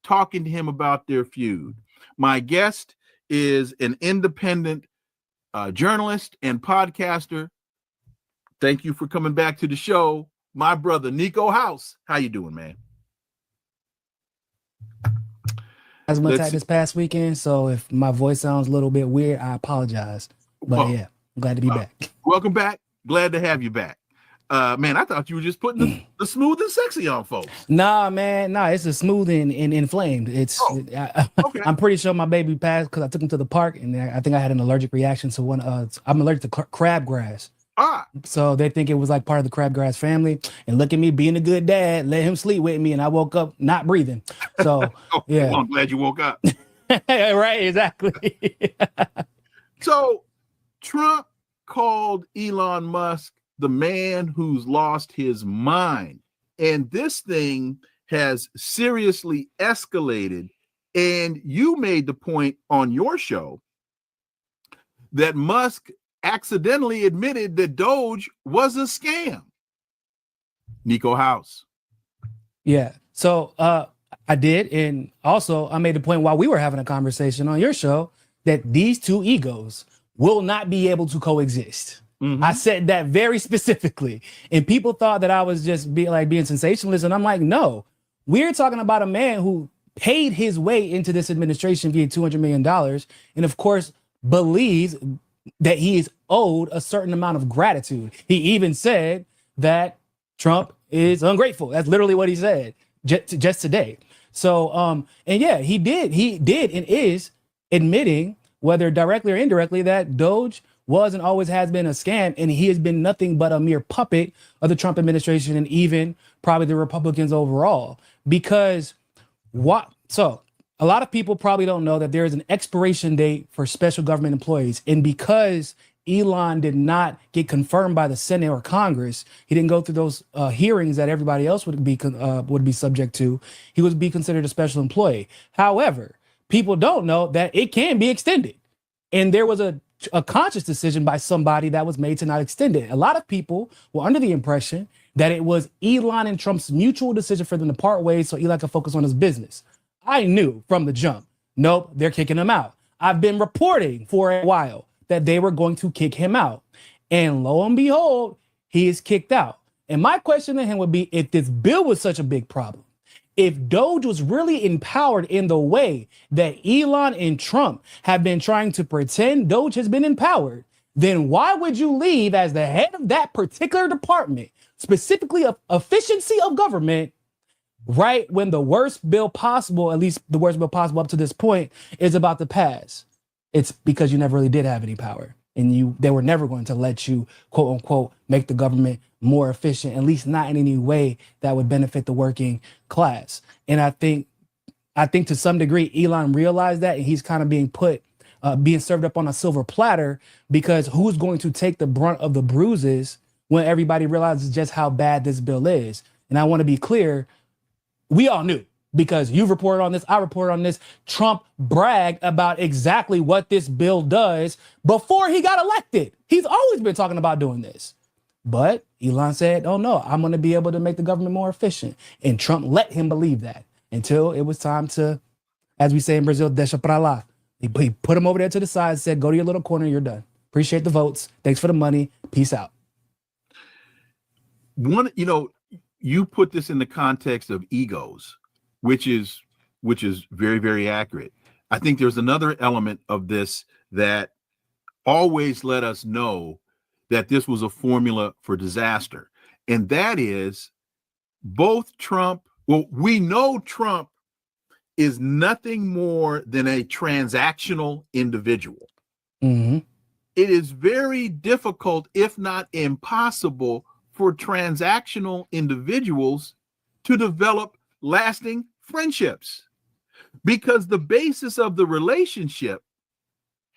talking to him about their feud. My guest is an independent journalist and podcaster. Thank you for coming back to the show, my brother Niko House. How you doing, man? I was attacked this past weekend, so if my voice sounds a little bit weird, I apologize. But yeah, I'm glad to be back. Welcome back. Glad to have you back. Man, I thought you were just putting the smooth and sexy on folks. Nah, man. Nah, it's a smooth and inflamed. Okay. I'm pretty sure my baby passed because I took him to the park, and I think I had an allergic reaction to one. I'm allergic to crabgrass. So they think it was like part of the crabgrass family. And look at me being a good dad, let him sleep with me, and I woke up not breathing. So yeah, well, I'm glad you woke up. Right, exactly. So Trump called Elon Musk the man who's lost his mind. And this thing has seriously escalated. And you made the point on your show that Musk accidentally admitted that Doge was a scam. Niko House. Yeah. So I did. And also I made the point while we were having a conversation on your show that these two egos will not be able to coexist. Mm-hmm. I said that very specifically. And people thought that I was just being sensationalist. And I'm like, no, we're talking about a man who paid his way into this administration via $200 million. And of course, believes that he is owed a certain amount of gratitude. He even said that Trump is ungrateful. That's literally what he said just today. So, and yeah, he did and is admitting, whether directly or indirectly, that Doge was and always has been a scam, and he has been nothing but a mere puppet of the Trump administration and even probably the Republicans overall. Because so a lot of people probably don't know that there is an expiration date for special government employees. And because Elon did not get confirmed by the Senate or Congress, he didn't go through those hearings that everybody else would be subject to. He would be considered a special employee. However, people don't know that it can be extended. And there was a conscious decision by somebody that was made to not extend it. A lot of people were under the impression that it was Elon and Trump's mutual decision for them to part ways so Elon could focus on his business. I knew from the jump, nope, they're kicking him out. I've been reporting for a while that they were going to kick him out. And lo and behold, he is kicked out. And my question to him would be, if this bill was such a big problem, if Doge was really empowered in the way that Elon and Trump have been trying to pretend Doge has been empowered, then why would you leave as the head of that particular department, specifically of efficiency of government, right when the worst bill possible, at least the worst bill possible up to this point, is about to pass? It's because you never really did have any power, and they were never going to let you, quote unquote, make the government more efficient, at least not in any way that would benefit the working class. And I think to some degree, Elon realized that, and he's kind of being served up on a silver platter, because who's going to take the brunt of the bruises when everybody realizes just how bad this bill is? And I want to be clear, we all knew, because you've reported on this, I reported on this. Trump bragged about exactly what this bill does before he got elected. He's always been talking about doing this. But Elon said, oh no, I'm going to be able to make the government more efficient. And Trump let him believe that until it was time to, as we say in Brazil, deixa pra lá. He put him over there to the side and said, go to your little corner, you're done. Appreciate the votes. Thanks for the money. Peace out. You put this in the context of egos, which is very, very accurate. I think there's another element of this that always let us know that this was a formula for disaster. And that is we know Trump is nothing more than a transactional individual. Mm-hmm. It is very difficult, if not impossible, for transactional individuals to develop lasting friendships, because the basis of the relationship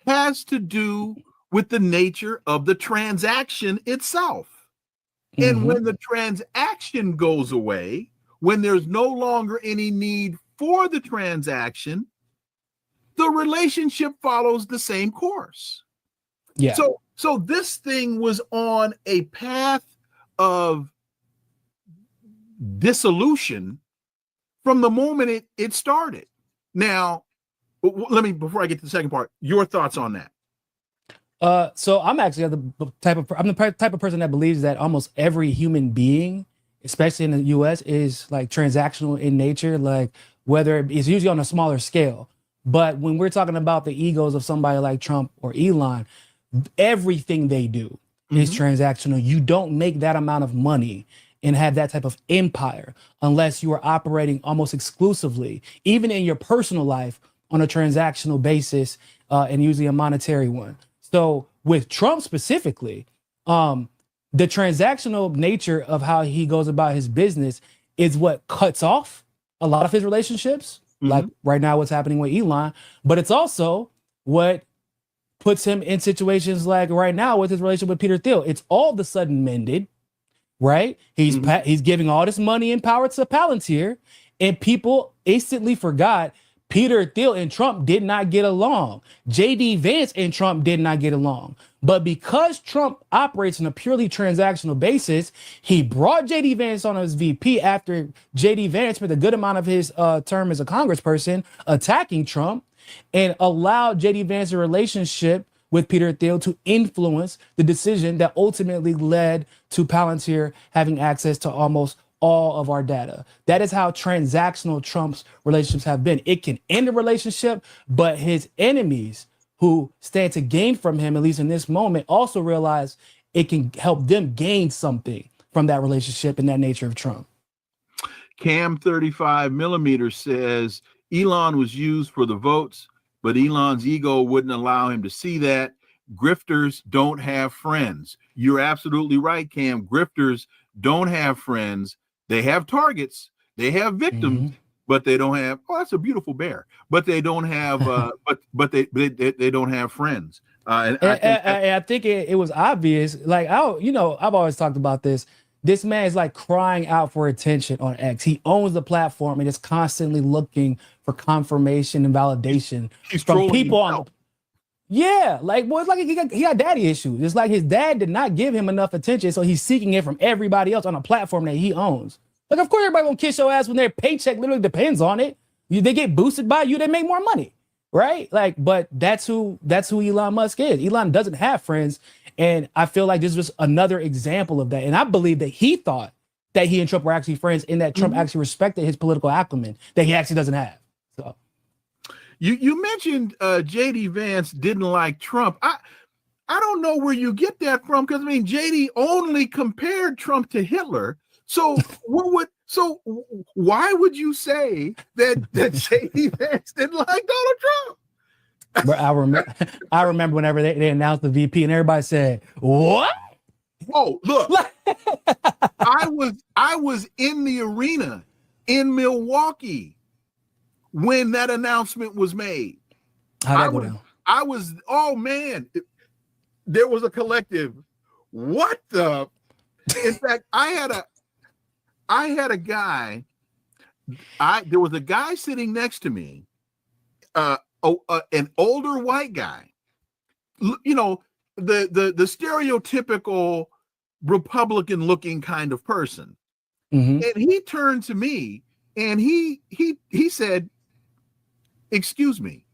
has to do with the nature of the transaction itself. Mm-hmm. And when the transaction goes away, when there's no longer any need for the transaction, the relationship follows the same course. Yeah. So this thing was on a path of dissolution from the moment it started. Now, let me, before I get to the second part, your thoughts on that. So I'm actually the type of person that believes that almost every human being, especially in the US, is like transactional in nature, like whether it's usually on a smaller scale. But when we're talking about the egos of somebody like Trump or Elon, everything they do is transactional. You don't make that amount of money and have that type of empire unless you are operating almost exclusively, even in your personal life, on a transactional basis, and usually a monetary one. So with Trump specifically, the transactional nature of how he goes about his business is what cuts off a lot of his relationships, like right now what's happening with Elon, but it's also what puts him in situations like right now with his relationship with Peter Thiel. It's all of a sudden mended, right? He's giving all this money and power to Palantir, and people instantly forgot Peter Thiel and Trump did not get along. JD Vance and Trump did not get along. But because Trump operates on a purely transactional basis, he brought JD Vance on as VP after JD Vance spent a good amount of his term as a congressperson attacking Trump, and allowed JD Vance's relationship with Peter Thiel to influence the decision that ultimately led to Palantir having access to almost all of our data. That is how transactional Trump's relationships have been. It can end a relationship, but his enemies who stand to gain from him, at least in this moment, also realize it can help them gain something from that relationship and that nature of Trump. Cam 35mm says Elon was used for the votes, but Elon's ego wouldn't allow him to see that. Grifters don't have friends. You're absolutely right, Cam. Grifters don't have friends. They have targets, they have victims, but they don't have. Oh, that's a beautiful bear. But they don't have. But they don't have friends. I think it was obvious. Like I've always talked about this. This man is like crying out for attention on X. He owns the platform and is constantly looking for confirmation and validation from people on. Yeah, like it's like he got daddy issues. It's like his dad did not give him enough attention, so he's seeking it from everybody else on a platform that he owns. Like, of course, everybody gonna kiss your ass when their paycheck literally depends on it. They get boosted by you, they make more money, right? Like, but that's who Elon Musk is. Elon doesn't have friends, and I feel like this was another example of that. And I believe that he thought that he and Trump were actually friends, and that Trump actually respected his political acumen that he actually doesn't have. So. You mentioned JD Vance didn't like Trump. I don't know where you get that from, because I mean JD only compared Trump to Hitler. So why would you say that JD Vance didn't like Donald Trump? But I remember whenever they announced the VP and everybody said, "What?" Oh, look, I was in the arena in Milwaukee when that announcement was made. How'd that go down? Oh man, there was a collective. What the? In fact, I had a guy. There was a guy sitting next to me, an older white guy. You know, the stereotypical Republican-looking kind of person, and he turned to me and he said, "Excuse me,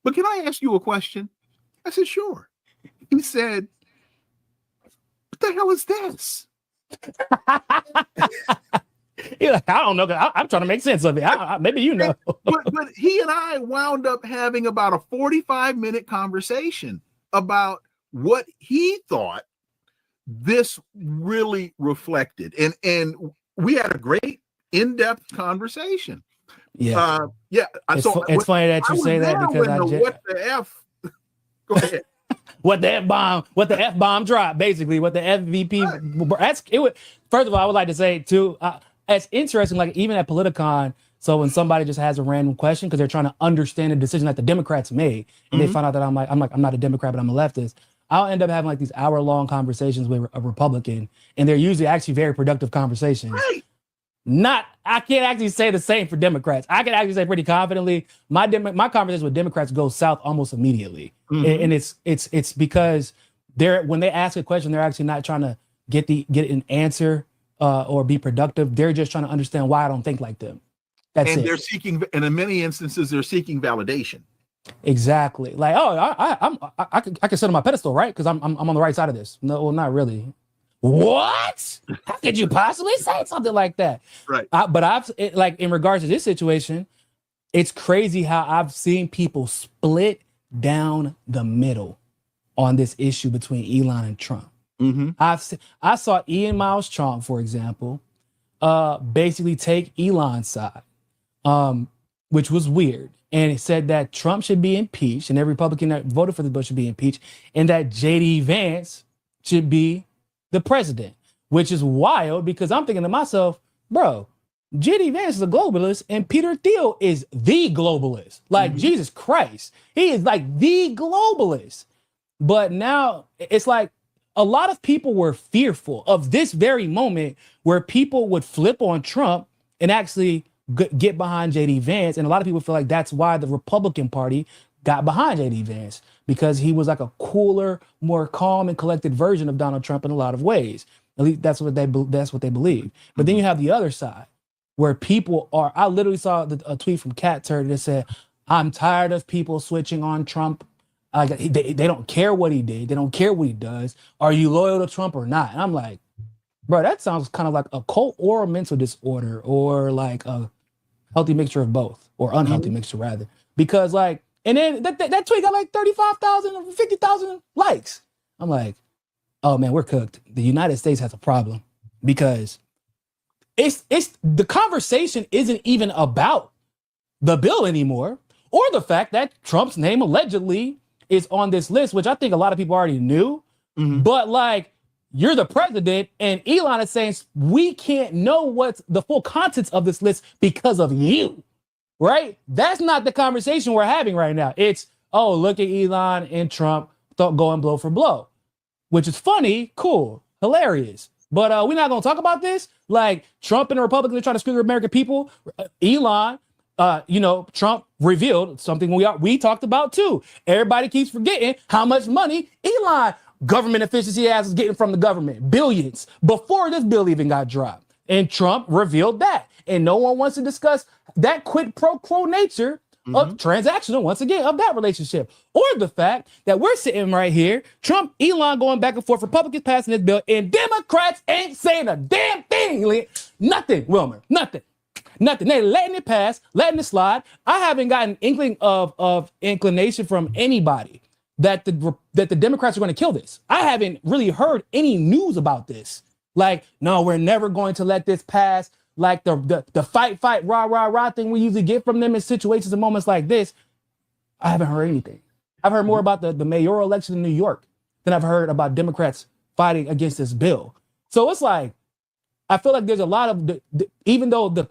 but can I ask you a question?" I said, "Sure." He said, "What the hell is this?" You're like, I don't know. I'm trying to make sense of it. Maybe you know. but he and I wound up having about a 45-minute conversation about what he thought this really reflected. And we had a great in-depth conversation. Yeah. It's funny that you say that, because what the F? Go ahead. What the F bomb dropped, basically, what the FVP. First of all, I would like to say too, it's interesting, like even at Politicon, so when somebody just has a random question because they're trying to understand a decision that the Democrats made, and they find out that I'm not a Democrat, but I'm a leftist, I'll end up having like these hour-long conversations with a Republican, and they're usually actually very productive conversations. Right. I can't actually say the same for Democrats. I can actually say pretty confidently my conversations with Democrats go south almost immediately, and it's because when they ask a question, they're actually not trying to get an answer or be productive. They're just trying to understand why I don't think like them. That's and it. they're seeking, and in many instances, they're seeking validation. Exactly. Like, oh, I can sit on my pedestal, right? Because I'm on the right side of this. No, well, not really. What? How could you possibly say something like that? Right. But like in regards to this situation, it's crazy how I've seen people split down the middle on this issue between Elon and Trump. Mm-hmm. I saw Ian Miles Trump, for example, basically take Elon's side, which was weird. And it said that Trump should be impeached and every Republican that voted for the bill should be impeached, and that JD Vance should be the president, which is wild because I'm thinking to myself, bro, JD Vance is a globalist and Peter Thiel is the globalist. Like, Jesus Christ, he is like the globalist. But now it's like a lot of people were fearful of this very moment where people would flip on Trump and actually get behind JD Vance. And a lot of people feel like that's why the Republican Party got behind JD Vance, because he was like a cooler, more calm and collected version of Donald Trump in a lot of ways. At least that's what they believe. But then you have the other side where people are, I literally saw a tweet from Cat Turd that said, I'm tired of people switching on Trump. They don't care what he did. They don't care what he does. Are you loyal to Trump or not? And I'm like, bro, that sounds kind of like a cult or a mental disorder, or like a healthy mixture of both, or unhealthy mixture rather. Because like, and then that tweet got like 35,000 or 50,000 likes. I'm like, oh man, we're cooked. The United States has a problem, because it's the conversation isn't even about the bill anymore, or the fact that Trump's name allegedly is on this list, which I think a lot of people already knew. But like, you're the president, and Elon is saying we can't know what's the full contents of this list because of you, right? That's not the conversation we're having right now. It's, oh, look at Elon and Trump going blow for blow, which is funny, cool, hilarious. But we're not going to talk about this. Like, Trump and the Republicans are trying to screw the American people. Elon, Trump revealed something we talked about too. Everybody keeps forgetting how much money Elon government efficiency ass is getting from the government, billions, before this bill even got dropped. And Trump revealed that. And no one wants to discuss that quid pro quo nature of transactional, once again, of that relationship. Or the fact that we're sitting right here, Trump, Elon going back and forth, Republicans passing this bill, and Democrats ain't saying a damn thing. Nothing, Wilmer, nothing. They letting it pass, letting it slide. I haven't gotten inkling of inclination from anybody that the Democrats are going to kill this. I haven't really heard any news about this. Like, no, we're never going to let this pass. Like the fight, rah thing we usually get from them in situations and moments like this. I haven't heard anything. I've heard more about the mayoral election in New York than I've heard about Democrats fighting against this bill. So it's like, I feel like there's a lot of, even though the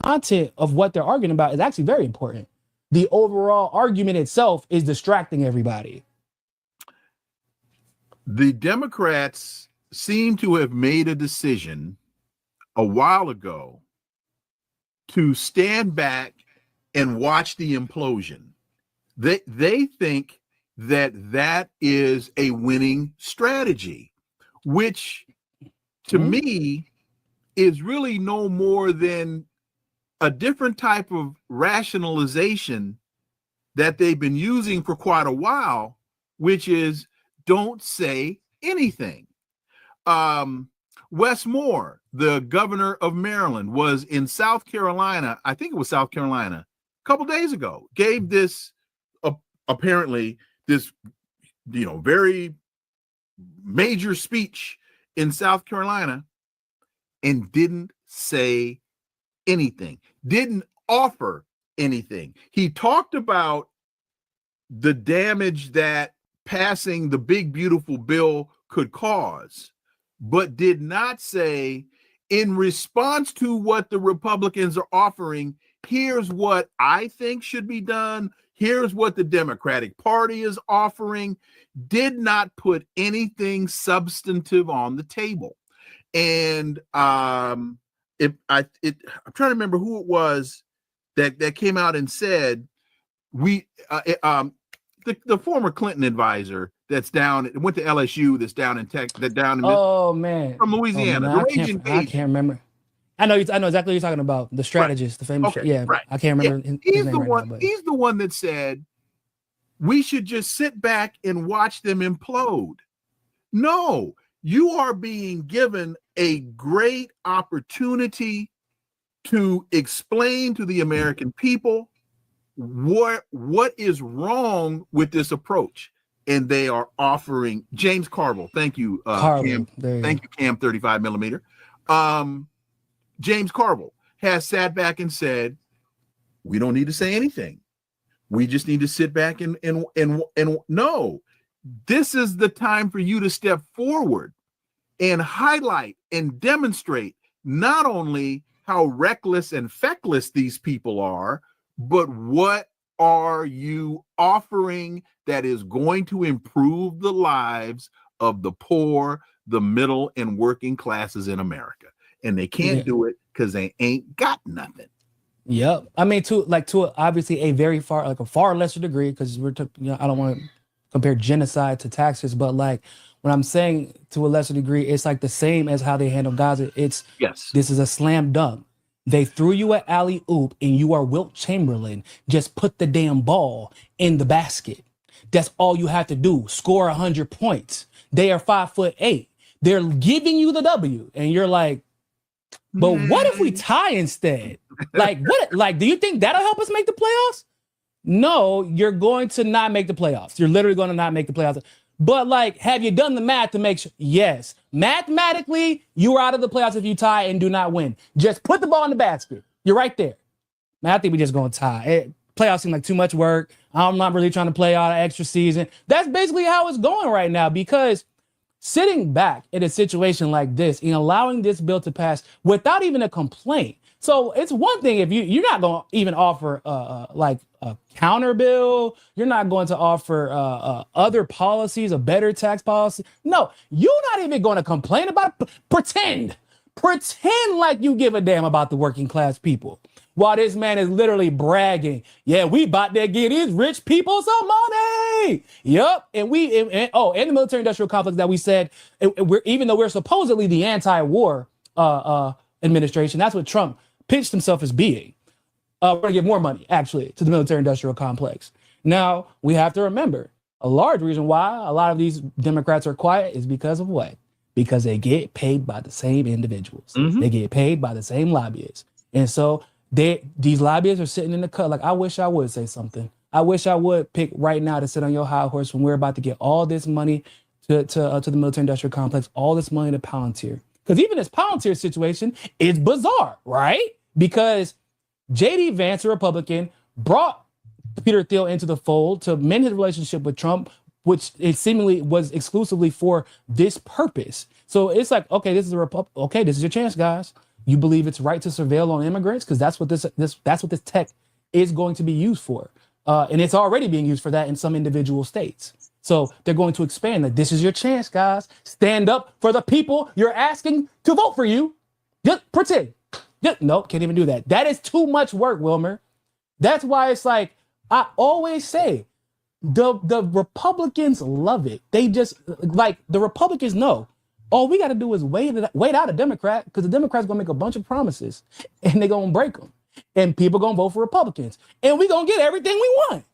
content of what they're arguing about is actually very important, the overall argument itself is distracting everybody. The Democrats seem to have made a decision a while ago to stand back and watch the implosion. They think that is a winning strategy, which to me is really no more than a different type of rationalization that they've been using for quite a while, which is don't say anything. Wes Moore, the governor of Maryland, was in South Carolina, I think it was South Carolina, a couple days ago, gave this apparently this very major speech in South Carolina, and didn't say anything, didn't offer anything. He talked about the damage that passing the big, beautiful bill could cause, but did not say, in response to what the Republicans are offering, here's what I think should be done. Here's what the Democratic Party is offering. Did not put anything substantive on the table. And I'm trying to remember who it was that came out and said, the former Clinton advisor that's went to LSU, that's down in Texas, from Louisiana. I can't remember. I know exactly what you're talking about. The strategist, the famous. Okay, Yeah, right. I can't remember his name right now. But He's the one that said we should just sit back and watch them implode. No, you are being given a great opportunity to explain to the American people what is wrong with this approach. And they are offering James Carville. Thank you, Cam. Thank you, Cam 35 millimeter. James Carville has sat back and said, we don't need to say anything. We just need to sit back and no, this is the time for you to step forward and highlight and demonstrate not only how reckless and feckless these people are, but what are you offering that is going to improve the lives of the poor, the middle, and working classes in America. And they can't do it because they ain't got nothing. Yep. I mean, to obviously a far lesser degree, because I don't want to compare genocide to taxes, but like when I'm saying to a lesser degree, it's like the same as how they handle Gaza. This is a slam dunk. They threw you an alley-oop and you are Wilt Chamberlain. Just put the damn ball in the basket. That's all you have to do. Score 100 points. They are 5'8". They're giving you the W. And you're like, but what if we tie instead? Like, what? Like, do you think that'll help us make the playoffs? No, you're going to not make the playoffs. You're literally going to not make the playoffs. But like, have you done the math to make sure? Yes. Mathematically, you're out of the playoffs if you tie and do not win. Just put the ball in the basket. You're right there. Man, I think we're just going to tie. Playoffs seem like too much work. I'm not really trying to play out an extra season. That's basically how it's going right now, because sitting back in a situation like this and allowing this bill to pass without even a complaint. So it's one thing if you're not going to even offer like a counter bill. You're not going to offer other policies, a better tax policy. No, you're not even going to complain about it. Pretend like you give a damn about the working class people. While this man is literally bragging, yeah, we about to get these rich people some money. Yup. And the military industrial complex that we said, even though we're supposedly the anti-war administration, that's what Trump pitched himself as being. We're going to give more money, actually, to the military industrial complex. Now, we have to remember, a large reason why a lot of these Democrats are quiet is because of what? Because they get paid by the same individuals. Mm-hmm. They get paid by the same lobbyists. And so these lobbyists are sitting in the cut. Like, I wish I would say something. I wish I would pick right now to sit on your high horse when we're about to get all this money to the military industrial complex, all this money to Palantir. Because even this Palantir situation is bizarre, right? Because J.D. Vance, a Republican, brought Peter Thiel into the fold to mend his relationship with Trump, which it seemingly was exclusively for this purpose. So it's like, okay, this is this is your chance, guys. You believe it's right to surveil on immigrants because that's what this tech is going to be used for, and it's already being used for that in some individual states. So they're going to expand that. This is your chance, guys. Stand up for the people you're asking to vote for you. Just pretend. Nope, can't even do that. That is too much work, Wilmer. That's why it's like I always say, the Republicans love it. They just like the Republicans know. All we got to do is wait out a Democrat, because the Democrats going to make a bunch of promises and they're going to break them. And people going to vote for Republicans. And we're going to get everything we want.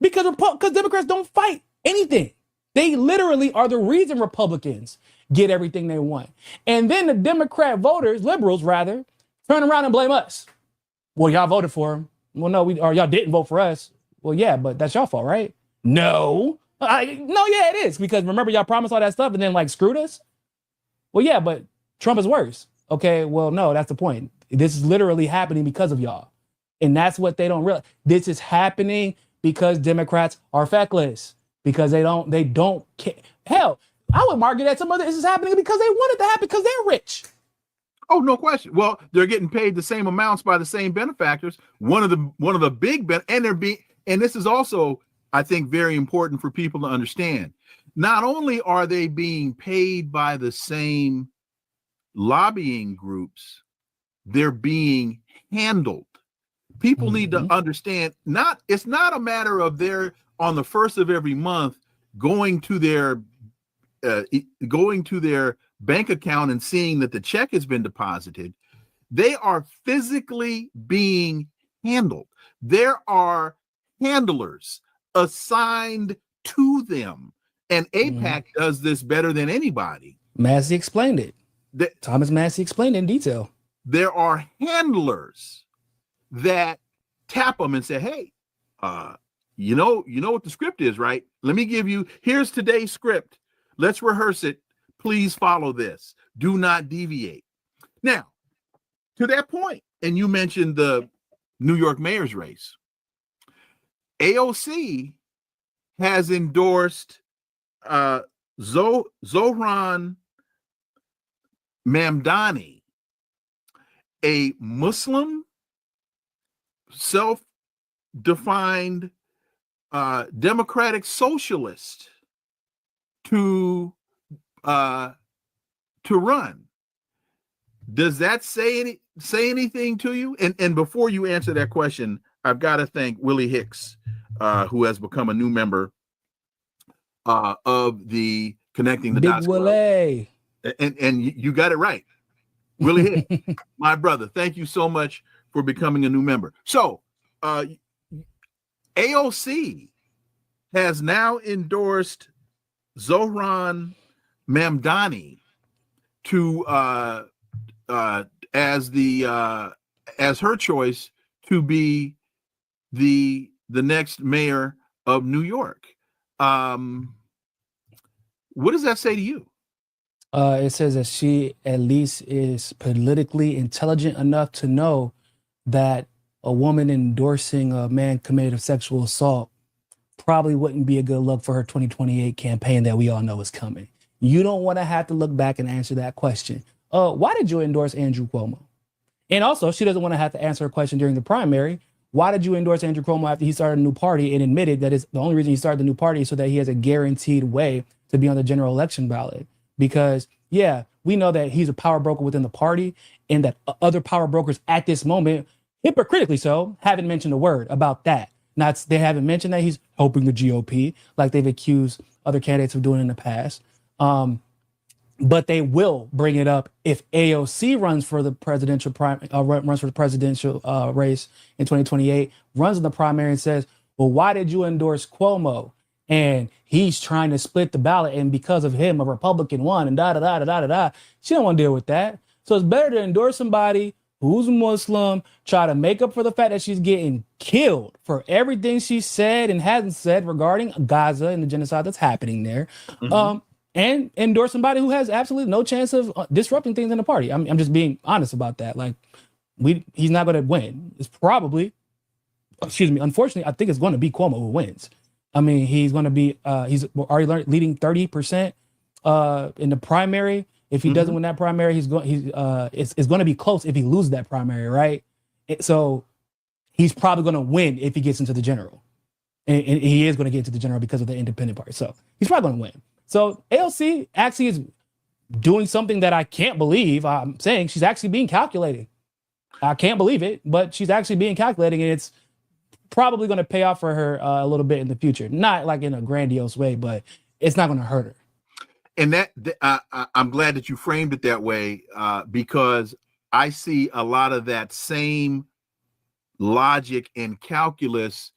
Because Democrats don't fight anything. They literally are the reason Republicans get everything they want. And then the Democrat voters, liberals rather, turn around and blame us. Well, y'all voted for him. Well, no, or y'all didn't vote for us. Well, yeah, but that's your fault, right? No. It is. Because remember, y'all promised all that stuff and then like screwed us. Well, yeah, but Trump is worse. Okay, well, no, that's the point. This is literally happening because of y'all. And that's what they don't realize. This is happening because Democrats are feckless. Because they don't care. Hell, I would argue that some of this is happening because they want it to happen because they're rich. Oh, no question. Well, they're getting paid the same amounts by the same benefactors. One of the big and this is also, I think, very important for people to understand. Not only are they being paid by the same lobbying groups, they're being handled. People need to understand, it's not a matter of they're on the first of every month going to their bank account and seeing that the check has been deposited. They are physically being handled. There are handlers assigned to them. And AIPAC does this better than anybody. Massey explained it. Thomas Massey explained it in detail. There are handlers that tap them and say, hey, you know what the script is, right? Let me give you, here's today's script. Let's rehearse it. Please follow this. Do not deviate. Now, to that point, and you mentioned the New York mayor's race, AOC has endorsed Zohran Mamdani, a Muslim, self-defined democratic socialist, to run. Does that say anything to you? And before you answer that question, I've got to thank Willie Hicks, who has become a new member of the Connecting the Dots Club. Willie. And you got it right. Willie Hicks, my brother, thank you so much for becoming a new member. So AOC has now endorsed Zohran Mamdani to as her choice to be the next mayor of New York. What does that say to you? It says that she at least is politically intelligent enough to know that a woman endorsing a man committed of sexual assault probably wouldn't be a good look for her 2028 campaign that we all know is coming. You don't want to have to look back and answer that question. Why did you endorse Andrew Cuomo? And also, she doesn't want to have to answer a question during the primary. Why did you endorse Andrew Cuomo after he started a new party and admitted that it's the only reason he started the new party is so that he has a guaranteed way to be on the general election ballot? Because, yeah, we know that he's a power broker within the party and that other power brokers at this moment, hypocritically so, haven't mentioned a word about that. They haven't mentioned that he's helping the GOP like they've accused other candidates of doing in the past. But they will bring it up if AOC runs for the presidential race in 2028, runs in the primary and says, well, why did you endorse Cuomo? And he's trying to split the ballot, and because of him, a Republican won, and da-da-da-da-da-da. She don't want to deal with that. So it's better to endorse somebody who's Muslim, try to make up for the fact that she's getting killed for everything she said and hasn't said regarding Gaza and the genocide that's happening there. And endorse somebody who has absolutely no chance of disrupting things in the party. I'm just being honest about that. Like, he's not going to win. It's probably, unfortunately, I think it's going to be Cuomo who wins. I mean, he's going to be, he's already leading 30% in the primary. If he doesn't win that primary, it's going to be close if he loses that primary, right? So he's probably going to win if he gets into the general. And he is going to get into the general because of the independent party. So he's probably going to win. So AOC actually is doing something that I can't believe. I'm saying she's actually being calculated. I can't believe it, but she's actually being calculated, and it's probably going to pay off for her a little bit in the future. Not like in a grandiose way, but it's not going to hurt her. And I'm glad that you framed it that way, because I see a lot of that same logic and calculus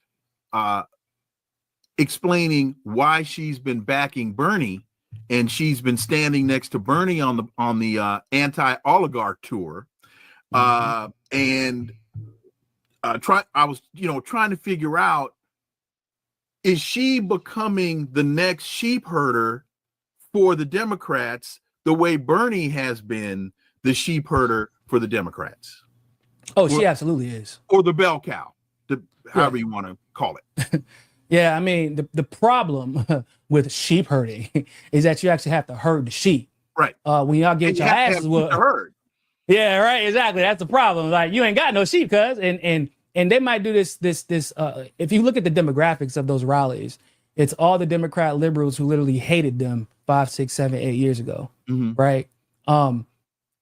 explaining why she's been backing Bernie, and she's been standing next to Bernie on the anti-oligarch tour, and I was trying to figure out, is she becoming the next sheep herder for the Democrats the way Bernie has been the sheep herder for the Democrats? Oh, she absolutely is. Or the bell cow, however you want to call it. Yeah, I mean, the problem with sheep herding is that you actually have to herd the sheep. Right. When y'all get your asses whooped. Yeah, right, exactly. That's the problem. Like, you ain't got no sheep, cuz. And they might do this, if you look at the demographics of those rallies, it's all the Democrat liberals who literally hated them 5, 6, 7, 8 years ago. Right.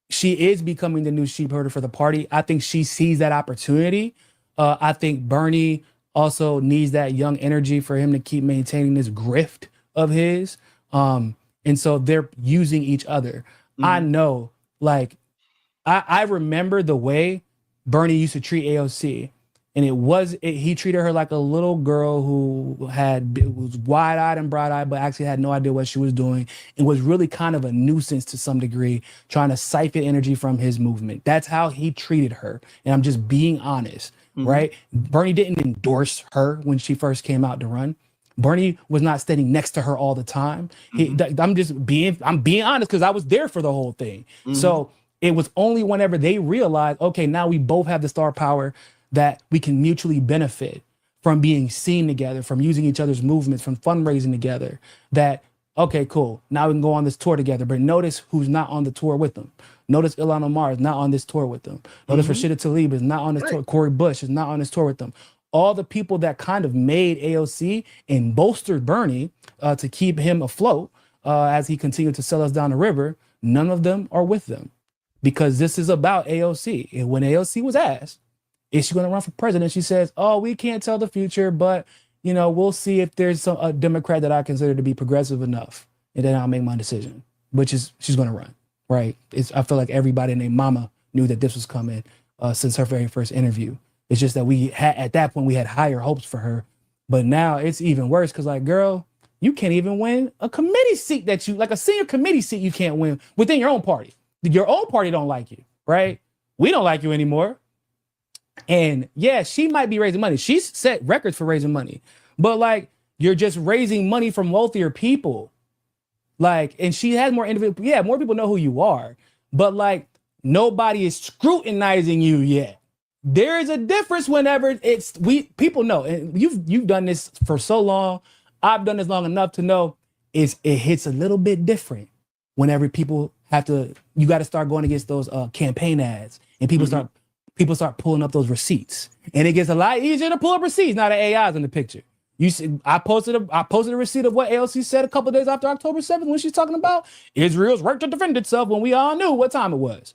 She is becoming the new sheep herder for the party. I think she sees that opportunity. I think Bernie also needs that young energy for him to keep maintaining this grift of his. And so they're using each other. I know, like, I remember the way Bernie used to treat AOC, and he treated her like a little girl who was wide-eyed and bright-eyed, but actually had no idea what she was doing, and was really kind of a nuisance to some degree, trying to siphon energy from his movement. That's how he treated her, and I'm just being honest, right? Bernie didn't endorse her when she first came out to run. Bernie was not standing next to her all the time. I'm being honest because I was there for the whole thing. So it was only whenever they realized, okay, now we both have the star power that we can mutually benefit from being seen together, from using each other's movements, from fundraising together, that, okay, cool, now we can go on this tour together. But notice who's not on the tour with them. Notice Elon Omar is not on this tour with them. Notice Rashida Tlaib is not on this tour. Corey Bush is not on this tour with them. All the people that kind of made AOC and bolstered Bernie to keep him afloat as he continued to sell us down the river, none of them are with them. Because this is about AOC. And when AOC was asked, is she going to run for president? She says, oh, we can't tell the future, but, we'll see if there's a Democrat that I consider to be progressive enough. And then I'll make my decision, which is she's going to run, right? I feel like everybody named Mama knew that this was coming since her very first interview. It's just that at that point, we had higher hopes for her. But now it's even worse because, like, girl, you can't even win a committee seat like a senior committee seat you can't win within your own party. Your own party don't like you, right? We don't like you anymore. And yeah, she might be raising money. She's set records for raising money. But like, you're just raising money from wealthier people. Like, and she has more individual. Yeah, more people know who you are. But like, nobody is scrutinizing you yet. There is a difference whenever people know. And you've done this for so long. I've done this long enough to know it hits a little bit different whenever people you got to start going against those campaign ads, and people start pulling up those receipts, and it gets a lot easier to pull up receipts now that AI's in the picture. You see, I posted a receipt of what AOC said a couple of days after October 7th when she's talking about Israel's right to defend itself when we all knew what time it was,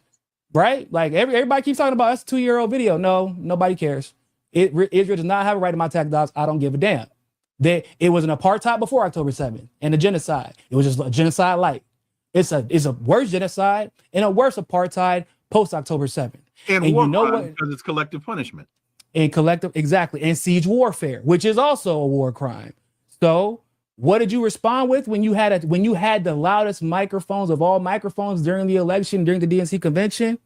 right? Like everybody keeps talking about that's a 2-year-old video. No, nobody cares. Israel does not have a right to my tax dollars. I don't give a damn. It was an apartheid before October 7th and a genocide. It was just a genocide light. It's a worse genocide and a worse apartheid post October 7th. And you know what? Because it's collective punishment. Exactly. And siege warfare, which is also a war crime. So what did you respond with when you had the loudest microphones of all microphones during the election, during the DNC convention?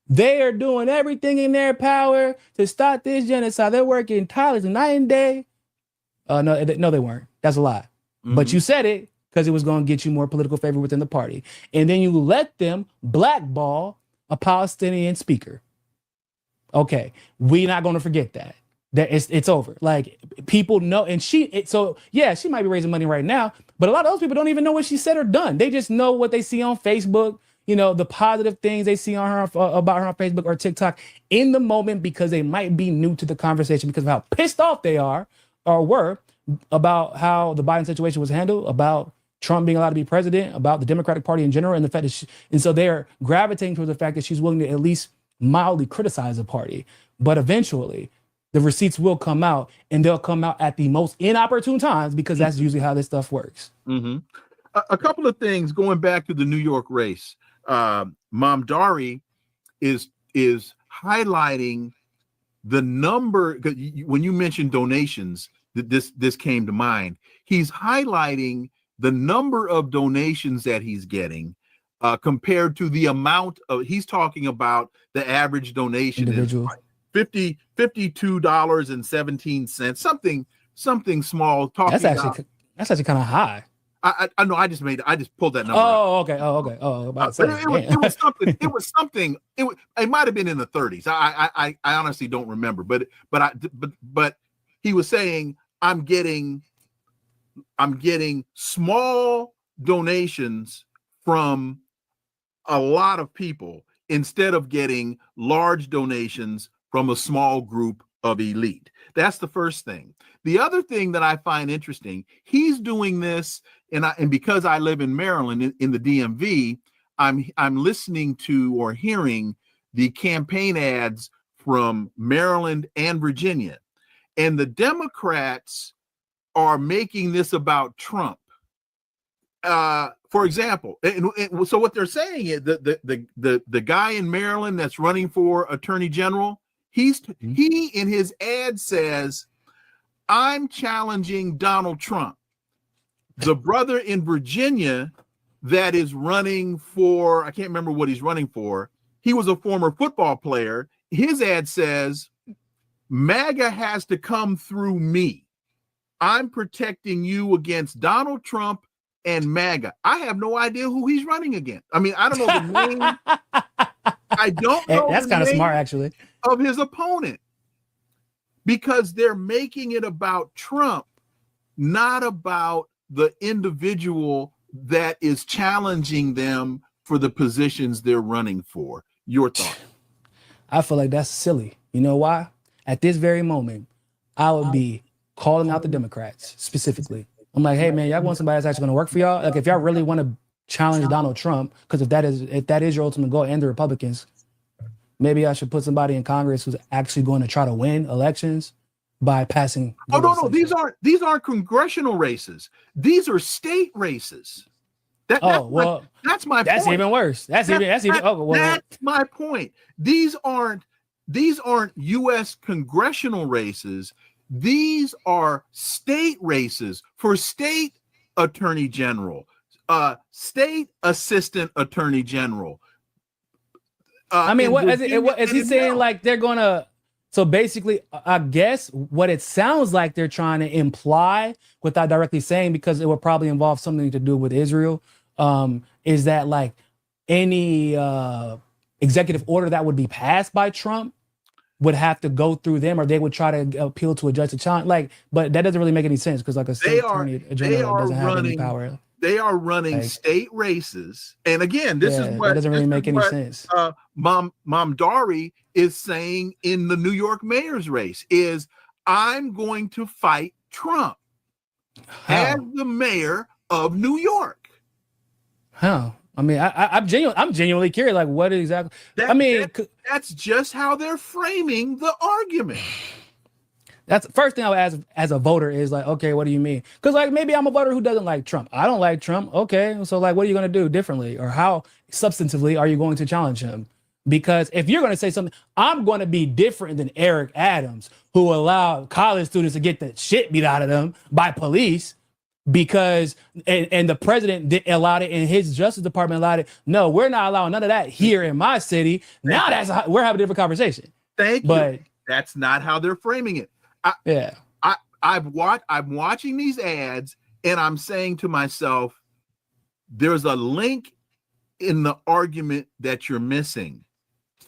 They are doing everything in their power to stop this genocide. They're working tirelessly night and day. No, they weren't. That's a lie. But you said it because it was going to get you more political favor within the party. And then you let them blackball a Palestinian speaker. Okay, we're not going to forget that. That it's over. Like, people know, and she might be raising money right now, but a lot of those people don't even know what she said or done. They just know what they see on Facebook, the positive things they see on her about her on Facebook or TikTok in the moment, because they might be new to the conversation because of how pissed off they are or were about how the Biden situation was handled, about Trump being allowed to be president, about the Democratic Party in general, and the fact that and so they're gravitating towards the fact that she's willing to at least mildly criticize the party. But eventually, the receipts will come out, and they'll come out at the most inopportune times, because that's usually how this stuff works. A couple of things going back to the New York race. Mamdani is highlighting the number. When you mentioned donations, this came to mind. He's highlighting the number of donations that he's getting compared to the amount of. He's talking about the average donation individual. Is $52.17, something small. That's actually kind of high. I know. I just pulled that number. Okay. It was something. It might have been in the 30s. I honestly don't remember. But he was saying I'm getting small donations from a lot of people instead of getting large donations from a small group of elite. That's the first thing. The other thing that I find interesting, he's doing this, and because I live in Maryland in the DMV, I'm listening to or hearing the campaign ads from Maryland and Virginia, and the Democrats are making this about Trump for example, and so what they're saying is the guy in Maryland that's running for attorney general, he in his ad says, I'm challenging Donald Trump. The brother in Virginia that is running for, I can't remember what he's running for. He was a former football player. His ad says, MAGA has to come through me. I'm protecting you against Donald Trump and MAGA. I have no idea who he's running against. I mean, I don't know the name. I don't know. That's kind of smart, actually. Of his opponent, because they're making it about Trump, not about the individual that is challenging them for the positions they're running for. Your thought? I feel like that's silly. You know why? At this very moment, I would be calling out the Democrats specifically. I'm like, hey man, y'all want somebody that's actually going to work for y'all? Like, if y'all really want to challenge Donald Trump, because if that is your ultimate goal, and the Republicans, maybe I should put somebody in Congress who's actually going to try to win elections by passing. Oh no, these aren't congressional races. These are state races. That's my point. That's even worse. That's my point. These aren't U.S. congressional races. These are state races for state attorney general, state assistant attorney general. I mean, what is he saying? Like they're gonna. So basically, I guess what it sounds like they're trying to imply, without directly saying, because it would probably involve something to do with Israel, is that like any executive order that would be passed by Trump would have to go through them, or they would try to appeal to a judge to challenge. Like, but that doesn't really make any sense because like a state attorney general doesn't have any power. They are running state races, and again, this is what that doesn't really make any sense. Mamdari is saying in the New York mayor's race is, I'm going to fight Trump as the mayor of New York. How? I mean, I'm genuinely curious. Like, what exactly? That's just how they're framing the argument. That's the first thing I would ask as a voter is like, okay, what do you mean? Because like maybe I'm a voter who doesn't like Trump. I don't like Trump. Okay, so like, what are you going to do differently, or how substantively are you going to challenge him? Because if you're going to say something, I'm going to be different than Eric Adams, who allowed college students to get the shit beat out of them by police. Because and the president allowed it, and his Justice Department allowed it. No, we're not allowing none of that here in my city. Now we're having a different conversation. Thank you. That's not how they're framing it. I'm watching these ads, and I'm saying to myself, there's a link in the argument that you're missing.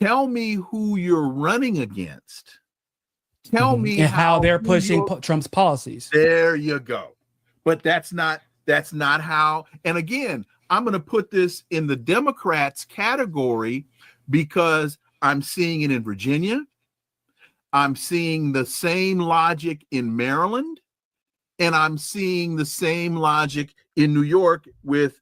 Tell me who you're running against. Tell me how they're pushing Trump's policies. There you go. But that's not how. And again, I'm going to put this in the Democrats category because I'm seeing it in Virginia. I'm seeing the same logic in Maryland, and I'm seeing the same logic in New York with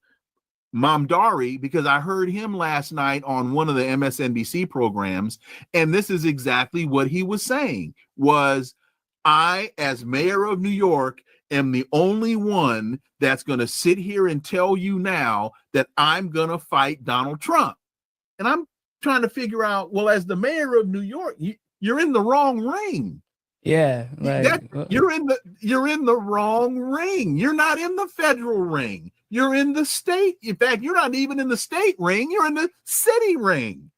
Mamdari, because I heard him last night on one of the MSNBC programs, and this is exactly what he was saying was, I, as mayor of New York, am the only one that's going to sit here and tell you now that I'm going to fight Donald Trump. And I'm trying to figure out, well, as the mayor of New York, you're in the wrong ring. Yeah, like, you're in the wrong ring. You're not in the federal ring. You're in the state. In fact, you're not even in the state ring. You're in the city ring.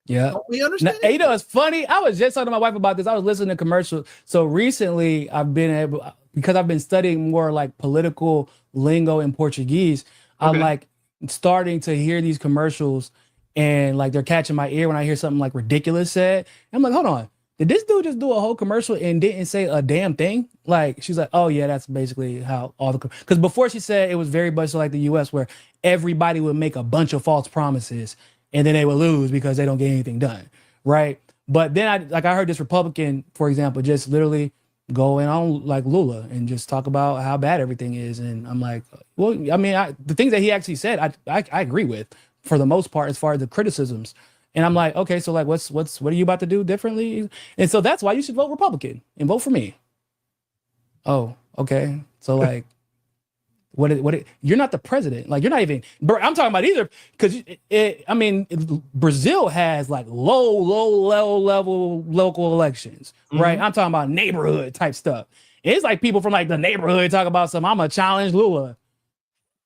Yeah, we understand. Now, you know, it's funny. I was just talking to my wife about this. I was listening to commercials. So recently, I've been able, because I've been studying more like political lingo in Portuguese. Okay. I'm like starting to hear these commercials, and like they're catching my ear when I hear something like ridiculous said. I'm like, hold on, did this dude just do a whole commercial and didn't say a damn thing? Like, she's like, oh yeah, that's basically how all the, because before she said it was very much like the US where everybody would make a bunch of false promises and then they would lose because they don't get anything done, right? But then I heard this Republican, for example, just literally going on like Lula and just talk about how bad everything is. And I'm like, well, I mean, the things that he actually said, I agree with for the most part as far as the criticisms. And I'm like, okay, so like, what are you about to do differently? And so that's why you should vote Republican and vote for me. Oh, okay. So like, You're not the president. Like, you're not even, I'm talking about either, because Brazil has like low level local elections, right? I'm talking about neighborhood type stuff. It's like people from like the neighborhood talk about I'm gonna challenge Lula.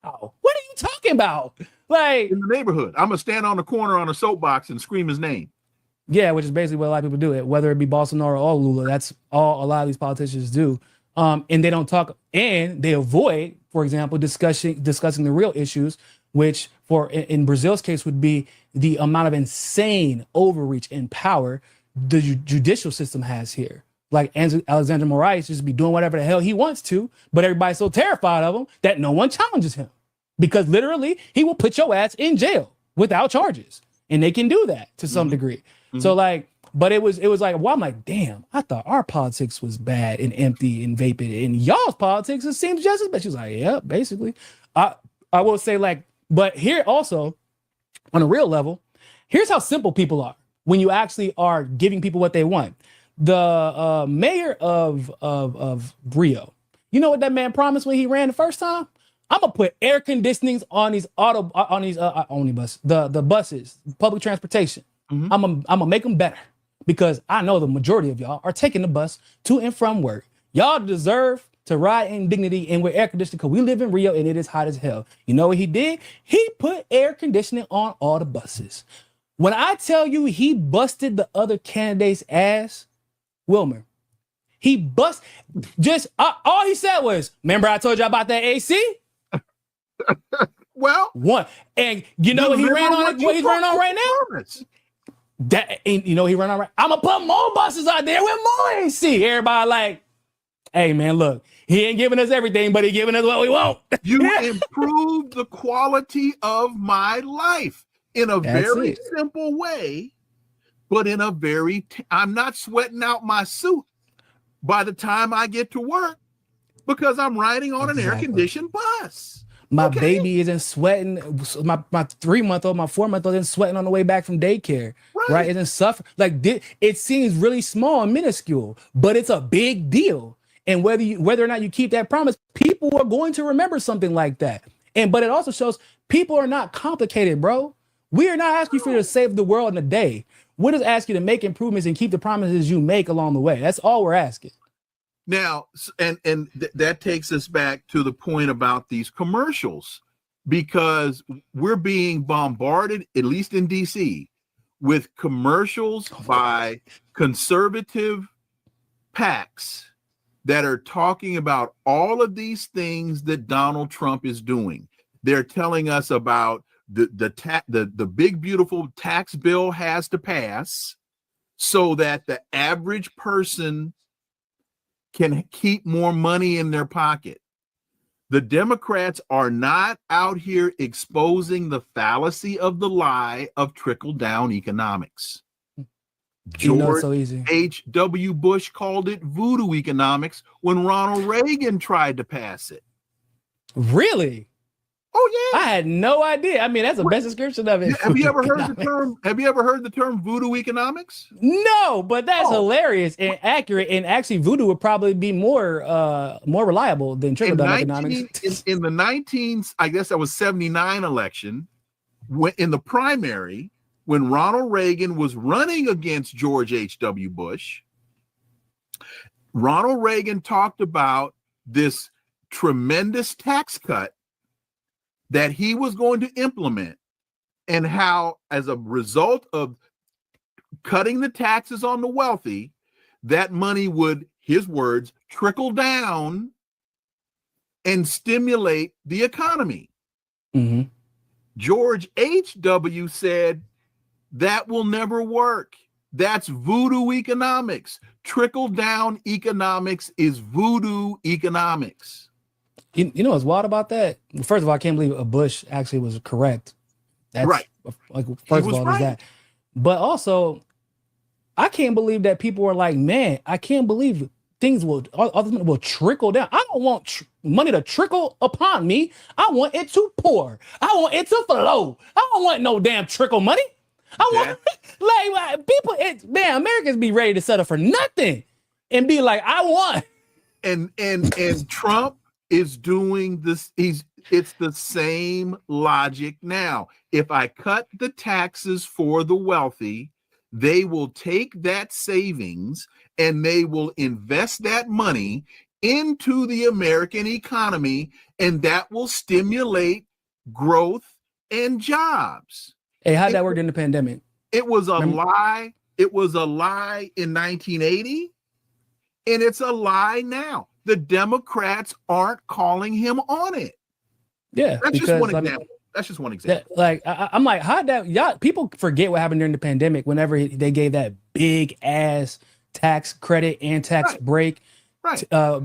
Oh, what are you talking about? Like, in the neighborhood, I'm gonna stand on the corner on a soapbox and scream his name. Yeah, which is basically what a lot of people do. It, whether it be Bolsonaro or Lula, that's all a lot of these politicians do. And they don't talk, and they avoid, for example, discussing the real issues, which in Brazil's case would be the amount of insane overreach and power the judicial system has here. Like Alexander Moraes just be doing whatever the hell he wants to, but everybody's so terrified of him that no one challenges him, because literally he will put your ass in jail without charges, and they can do that to some degree. So like, but it was like, well, I'm like, damn, I thought our politics was bad and empty and vapid, and y'all's politics, it seems just as bad. She was like, yeah, basically. I will say, like, but here also on a real level, here's how simple people are when you actually are giving people what they want. The mayor of Rio, you know what that man promised when he ran the first time? I'm gonna put air conditionings on these omnibus, the buses, public transportation. I'm gonna make them better, because I know the majority of y'all are taking the bus to and from work. Y'all deserve to ride in dignity and with air conditioning, because we live in Rio and it is hot as hell. You know what he did? He put air conditioning on all the buses. When I tell you he busted the other candidate's ass, Wilmer, he all he said was, remember I told you about that AC? Well, one. And you know what he ran on? What he's running on right now? That ain't, you know, he run on right. I'm gonna put more buses out there with more AC. Everybody like, hey man, look, he ain't giving us everything, but he giving us what we want. You improved the quality of my life in a very simple way, but in a very, I'm not sweating out my suit by the time I get to work, because I'm riding on an air-conditioned bus. My baby isn't sweating. My 3-month-old, my 4-month-old isn't sweating on the way back from daycare. Right? Isn't suffering. Like, it seems really small and minuscule, but it's a big deal. And whether or not you keep that promise, people are going to remember something like that. But it also shows people are not complicated, bro. We are not asking for you to save the world in a day. We're just asking you to make improvements and keep the promises you make along the way. That's all we're asking. Now, that takes us back to the point about these commercials, because we're being bombarded, at least in DC, with commercials by conservative PACs that are talking about all of these things that Donald Trump is doing. They're telling us about the big, beautiful tax bill has to pass so that the average person can keep more money in their pocket. The Democrats are not out here exposing the fallacy of the lie of trickle-down economics. George H.W. Bush called it voodoo economics when Ronald Reagan tried to pass it. Really? Oh yeah. I had no idea. I mean, that's the best description of it. Have you ever heard the term voodoo economics? No, but that's hilarious and accurate. And actually, voodoo would probably be more reliable than trickle-down economics. In the I guess that was 79 election, in the primary, when Ronald Reagan was running against George H.W. Bush, Ronald Reagan talked about this tremendous tax cut that he was going to implement, and how, as a result of cutting the taxes on the wealthy, that money would, his words, trickle down and stimulate the economy. George H.W. said, that will never work. That's voodoo economics. Trickle down economics is voodoo economics. You know what's wild about that? First of all, I can't believe a Bush actually was correct. That's right. Like, first of all, there's that. But also, I can't believe that people are like, man, I can't believe things will trickle down. I don't want money to trickle upon me. I want it to pour. I want it to flow. I don't want no damn trickle money. I want like people. Americans be ready to settle for nothing and be like, I want. And Trump is doing this. It's the same logic now. If I cut the taxes for the wealthy, they will take that savings and they will invest that money into the American economy, and that will stimulate growth and jobs. Hey, how'd that work in the pandemic? It was a lie. It was a lie in 1980, and it's a lie now. The Democrats aren't calling him on it. Yeah, that's just one example. That's just one example. Like I'm like, how that y'all people forget what happened during the pandemic whenever they gave that big ass tax credit and tax break, right?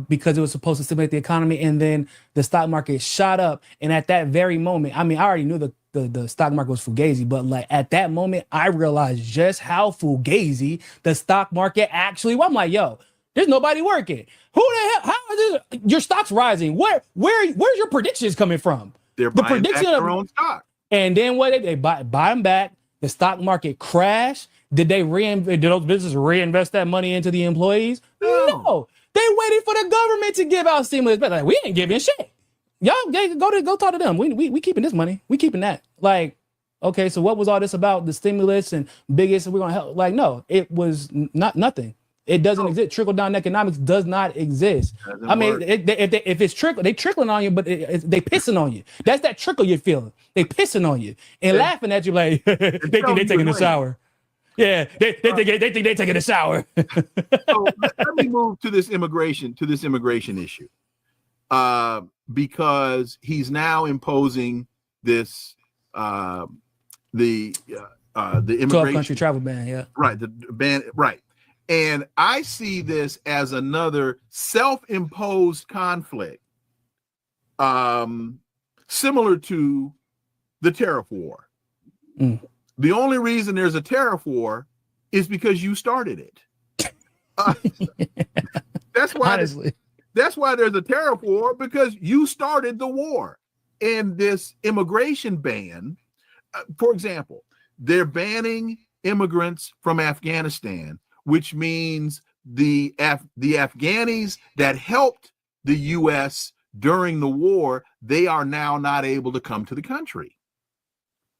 Because it was supposed to stimulate the economy, and then the stock market shot up. And at that very moment, I mean, I already knew the stock market was fugazi, but like at that moment, I realized just how fugazi the stock market actually was. I'm like, yo, there's nobody working. Who the hell? How is this? Your stock's rising? Where's your predictions coming from? They're buying back their own stock. And then what they buy them back. The stock market crashed. Did those businesses reinvest that money into the employees? No. They waited for the government to give out stimulus. But like, we ain't giving shit. Y'all go talk to them. We keeping this money. We keeping that. Like, okay, so what was all this about? The stimulus and biggest, we're gonna help. Like, no, it was nothing. It doesn't exist. Trickle down economics does not exist. I mean, if it's they trickling on you, but they pissing on you. That's that trickle you're feeling. They pissing on you and laughing at you like they think they taking a shower. Yeah, they think they taking a shower. So let me move to this immigration issue, because he's now imposing this the immigration 12-country travel ban. Yeah, right. The ban, right. And I see this as another self-imposed conflict, similar to the tariff war. The only reason there's a tariff war is because you started it. That's why. Honestly. That's why there's a tariff war, because you started the war. And this immigration ban, for example, they're banning immigrants from Afghanistan, which means the Afghanis that helped the U.S. during the war, they are now not able to come to the country.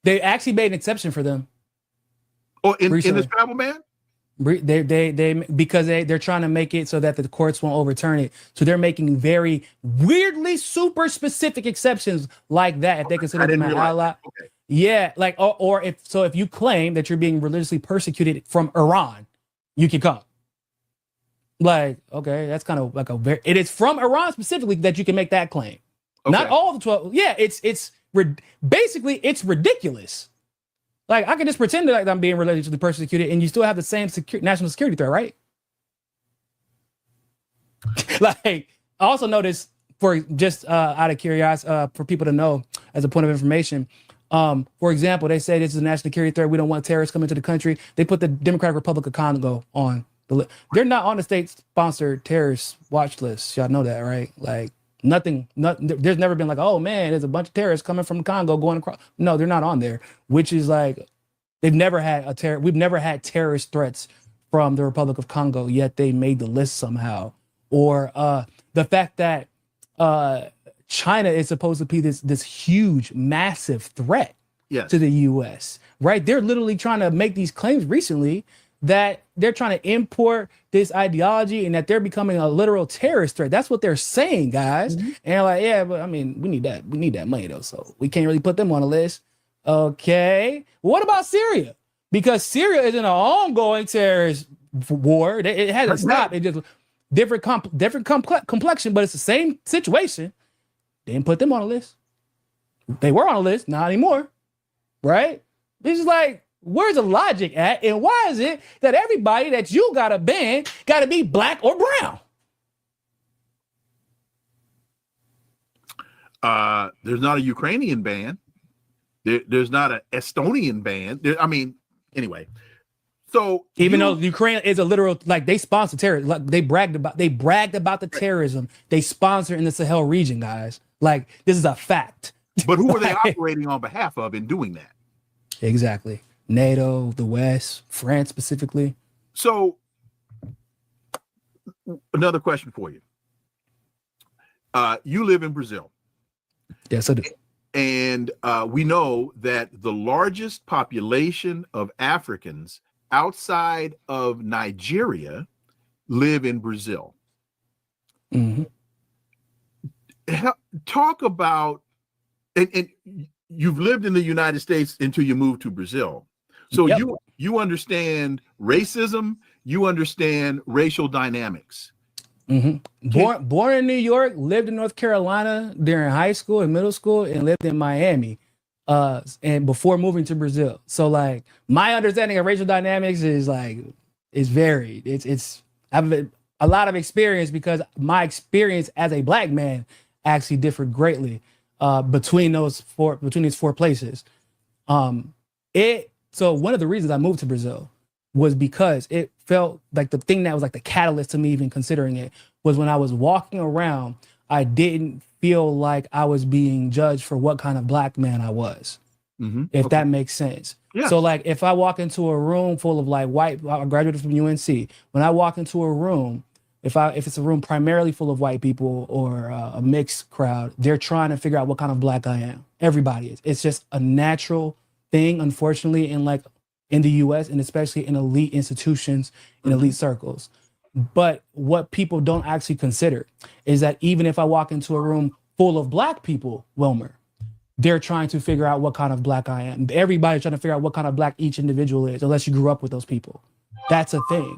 They actually made an exception for them. Oh, in this travel ban? They because they're trying to make it so that the courts won't overturn it. So they're making very weirdly super specific exceptions like that if they consider them an ally. Okay. Yeah, like or if you claim that you're being religiously persecuted from Iran, you can come. Like, okay, that's kind of like it is from Iran specifically that you can make that claim. Okay. Not all the 12. Yeah, it's basically it's ridiculous. Like, I can just pretend like I'm being religiously persecuted and you still have the same national security threat, right? Like, I also noticed, for just out of curiosity, for people to know as a point of information, for example, they say this is a national security threat. We don't want terrorists coming to the country. They put the Democratic Republic of Congo on the list. They're not on the state-sponsored terrorist watch list. Y'all know that, right? Like, nothing. There's never been like, oh man, there's a bunch of terrorists coming from Congo going across. No, they're not on there. Which is like, we've never had terrorist threats from the Republic of Congo, yet they made the list somehow. Or the fact that China is supposed to be this huge, massive threat to the U.S. Right? They're literally trying to make these claims recently that they're trying to import this ideology and that they're becoming a literal terrorist threat. That's what they're saying, guys. Mm-hmm. And like, yeah, but I mean, we need that money though, so we can't really put them on the list. Okay, what about Syria? Because Syria is in an ongoing terrorist war. It hasn't stopped. It just different complexion, but it's the same situation. They didn't put them on the list. They were on the list, not anymore, right? It's just like, where's the logic at? And why is it that everybody that you got to ban got to be black or brown? There's not a Ukrainian ban. There's not an Estonian ban. Anyway. So even though Ukraine is a literal, like, they sponsor terrorism, like they bragged about the terrorism they sponsor in the Sahel region, guys. Like, this is a fact. But who are they operating on behalf of in doing that? Exactly. NATO, the West, France specifically. So, another question for you. You live in Brazil. Yes, I do. And we know that the largest population of Africans outside of Nigeria live in Brazil. Mm-hmm. Talk about, and you've lived in the United States until you moved to Brazil. So Yep. you understand racism, you understand racial dynamics. Mm-hmm. Born in New York, lived in North Carolina during high school and middle school, and lived in Miami, and before moving to Brazil. So like my understanding of racial dynamics is varied. I have a lot of experience because my experience as a black man actually differed greatly between these four places. So one of the reasons I moved to Brazil was because it felt like the thing that was like the catalyst to me even considering it was when I was walking around, I didn't feel like I was being judged for what kind of black man I was, if that makes sense. Yeah. So like if I walk into a room full of like I graduated from UNC. When I walk into a room, if it's a room primarily full of white people or a mixed crowd, they're trying to figure out what kind of black I am. Everybody is. It's just a natural thing, unfortunately, in the US and especially in elite institutions, in elite circles. But what people don't actually consider is that even if I walk into a room full of black people, Wilmer, they're trying to figure out what kind of black I am. Everybody's trying to figure out what kind of black each individual is, unless you grew up with those people. That's a thing.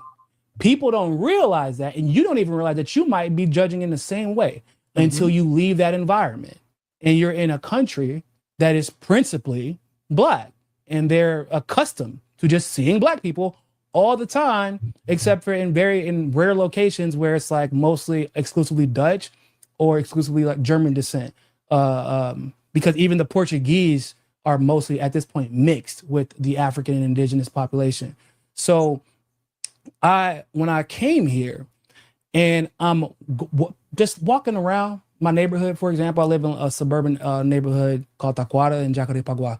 People don't realize that, and you don't even realize that you might be judging in the same way until you leave that environment. And you're in a country that is principally black, and they're accustomed to just seeing black people all the time, except for in rare locations where it's like mostly exclusively Dutch or exclusively like German descent. Because even the Portuguese are mostly at this point mixed with the African and indigenous population. So when I came here and I'm just walking around my neighborhood, for example, I live in a suburban neighborhood called Taquara in Jacarepaguá.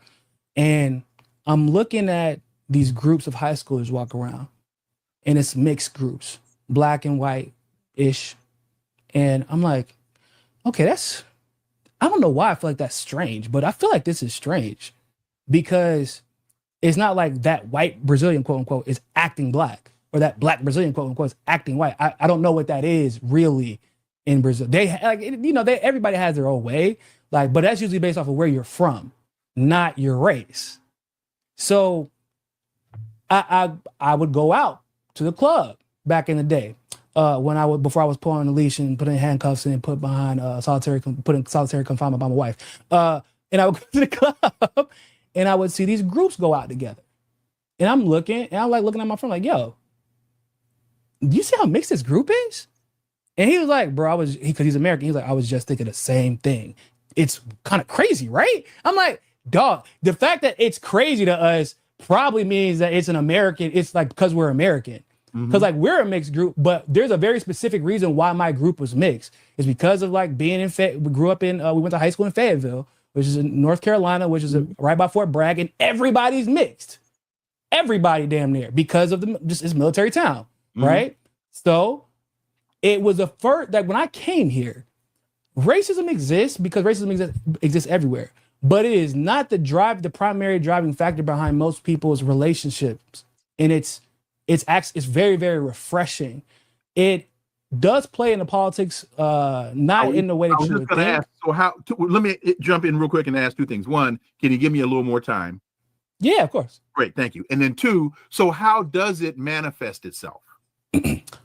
And I'm looking at these groups of high schoolers walk around, and it's mixed groups, black and white-ish. And I'm like, okay, I don't know why I feel like that's strange, but I feel like this is strange because it's not like that white Brazilian, quote unquote, is acting black, or that black Brazilian, quote unquote, is acting white. I don't know what that is really in Brazil. Everybody has their own way, but that's usually based off of where you're from, not your race. So I would go out to the club back in the day before I was put on the leash and put in handcuffs and put behind put in solitary confinement by my wife. And I would go to the club and I would see these groups go out together. And I'm looking at my friend like, yo, do you see how mixed this group is? And he was like, bro, because he's American. He's like, I was just thinking the same thing. It's kind of crazy, right? I'm like, dog, the fact that it's crazy to us probably means that it's an American. It's like because we're American. Because like we're a mixed group, but there's a very specific reason why my group was mixed. It's because of like being we grew up in, we went to high school in Fayetteville, which is in North Carolina, which is right by Fort Bragg, and everybody's mixed. Everybody damn near, because of it's military town, right? So it was the first, that when I came here, racism exists because racism exists everywhere, but it is not the primary driving factor behind most people's relationships. And it's very, very refreshing. It does play into politics, not in the way that you would think. Let me jump in real quick and ask two things. One, can you give me a little more time? Yeah, of course. Great, thank you. And then two, so how does it manifest itself?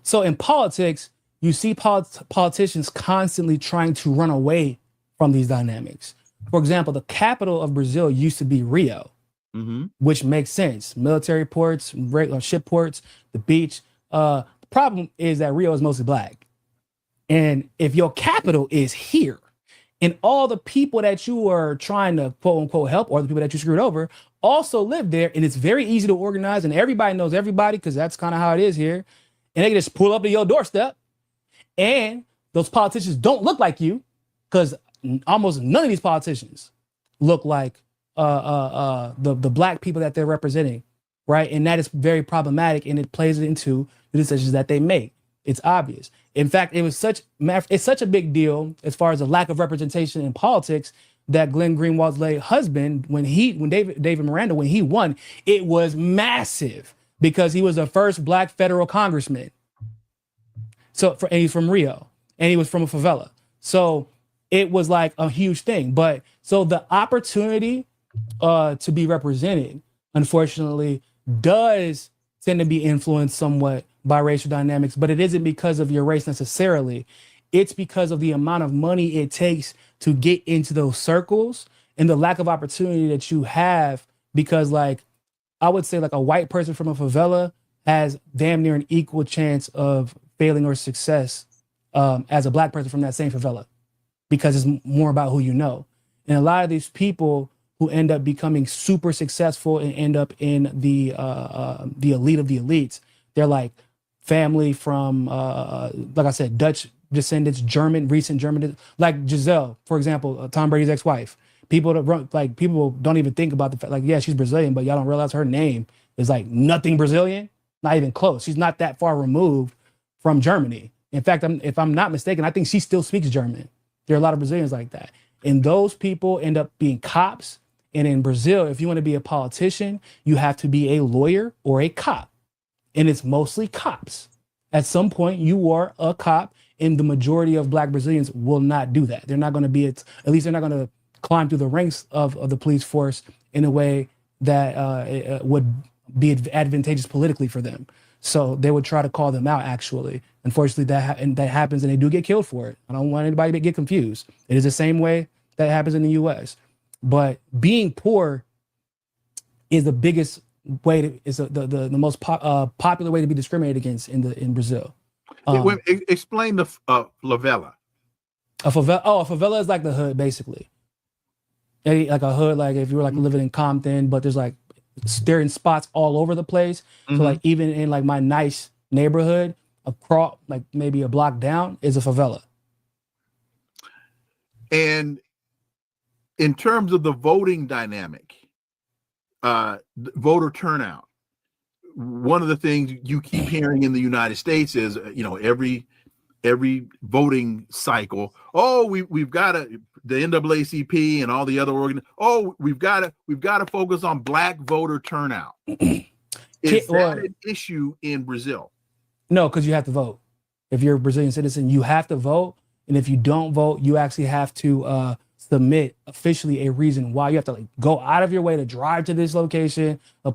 So in politics, you see politicians constantly trying to run away from these dynamics. For example, the capital of Brazil used to be Rio, which makes sense. Military ports, ship ports, the beach. The problem is that Rio is mostly black. And if your capital is here, and all the people that you are trying to quote unquote help, or the people that you screwed over, also live there, and it's very easy to organize, and everybody knows everybody because that's kind of how it is here. And they can just pull up to your doorstep, and those politicians don't look like you, because almost none of these politicians look like the black people that they're representing, right? And that is very problematic, and it plays into the decisions that they make. It's obvious. In fact, it's such a big deal as far as the lack of representation in politics that Glenn Greenwald's late husband, when David Miranda, when he won, it was massive because he was the first black federal congressman. And he's from Rio, and he was from a favela. So it was like a huge thing. But so the opportunity to be represented, unfortunately, does tend to be influenced somewhat by racial dynamics, but it isn't because of your race necessarily. It's because of the amount of money it takes to get into those circles and the lack of opportunity that you have. Because, like, I would say, like, a white person from a favela has damn near an equal chance of failing or success as a black person from that same favela, because it's more about who you know. And a lot of these people who end up becoming super successful and end up in the elite of the elites, they're like family from, like I said, Dutch descendants, recent German, like Giselle, for example, Tom Brady's ex-wife. People don't even think about the fact, like, yeah, she's Brazilian, but y'all don't realize her name is like nothing Brazilian, not even close. She's not that far removed from Germany. In fact, if I'm not mistaken, I think she still speaks German. There are a lot of Brazilians like that. And those people end up being cops. And in Brazil, if you want to be a politician, you have to be a lawyer or a cop. And it's mostly cops. At some point, you are a cop, and the majority of black Brazilians will not do that. They're not going to be, at least they're not going to climb through the ranks of the police force in a way that would be advantageous politically for them. So they would try to call them out, actually. Unfortunately, that happens, and they do get killed for it. I don't want anybody to get confused. It is the same way that happens in the U.S. But being poor is the biggest way to, is the most popular way to be discriminated against in Brazil. Explain the favela. A favela is like the hood, basically. Like a hood, like if you were like living in Compton, but they're in spots all over the place. Mm-hmm. So like even in like my nice neighborhood, across like maybe a block down is a favela. And in terms of the voting dynamic, voter turnout, one of the things you keep hearing in the United States is, every voting cycle, we've got to, the NAACP and all the other we've got to focus on black voter turnout. Is that an issue in Brazil? No, because you have to vote. If you're a Brazilian citizen, you have to vote. And if you don't vote, you actually have to submit officially a reason why. You have to like go out of your way to drive to this location, the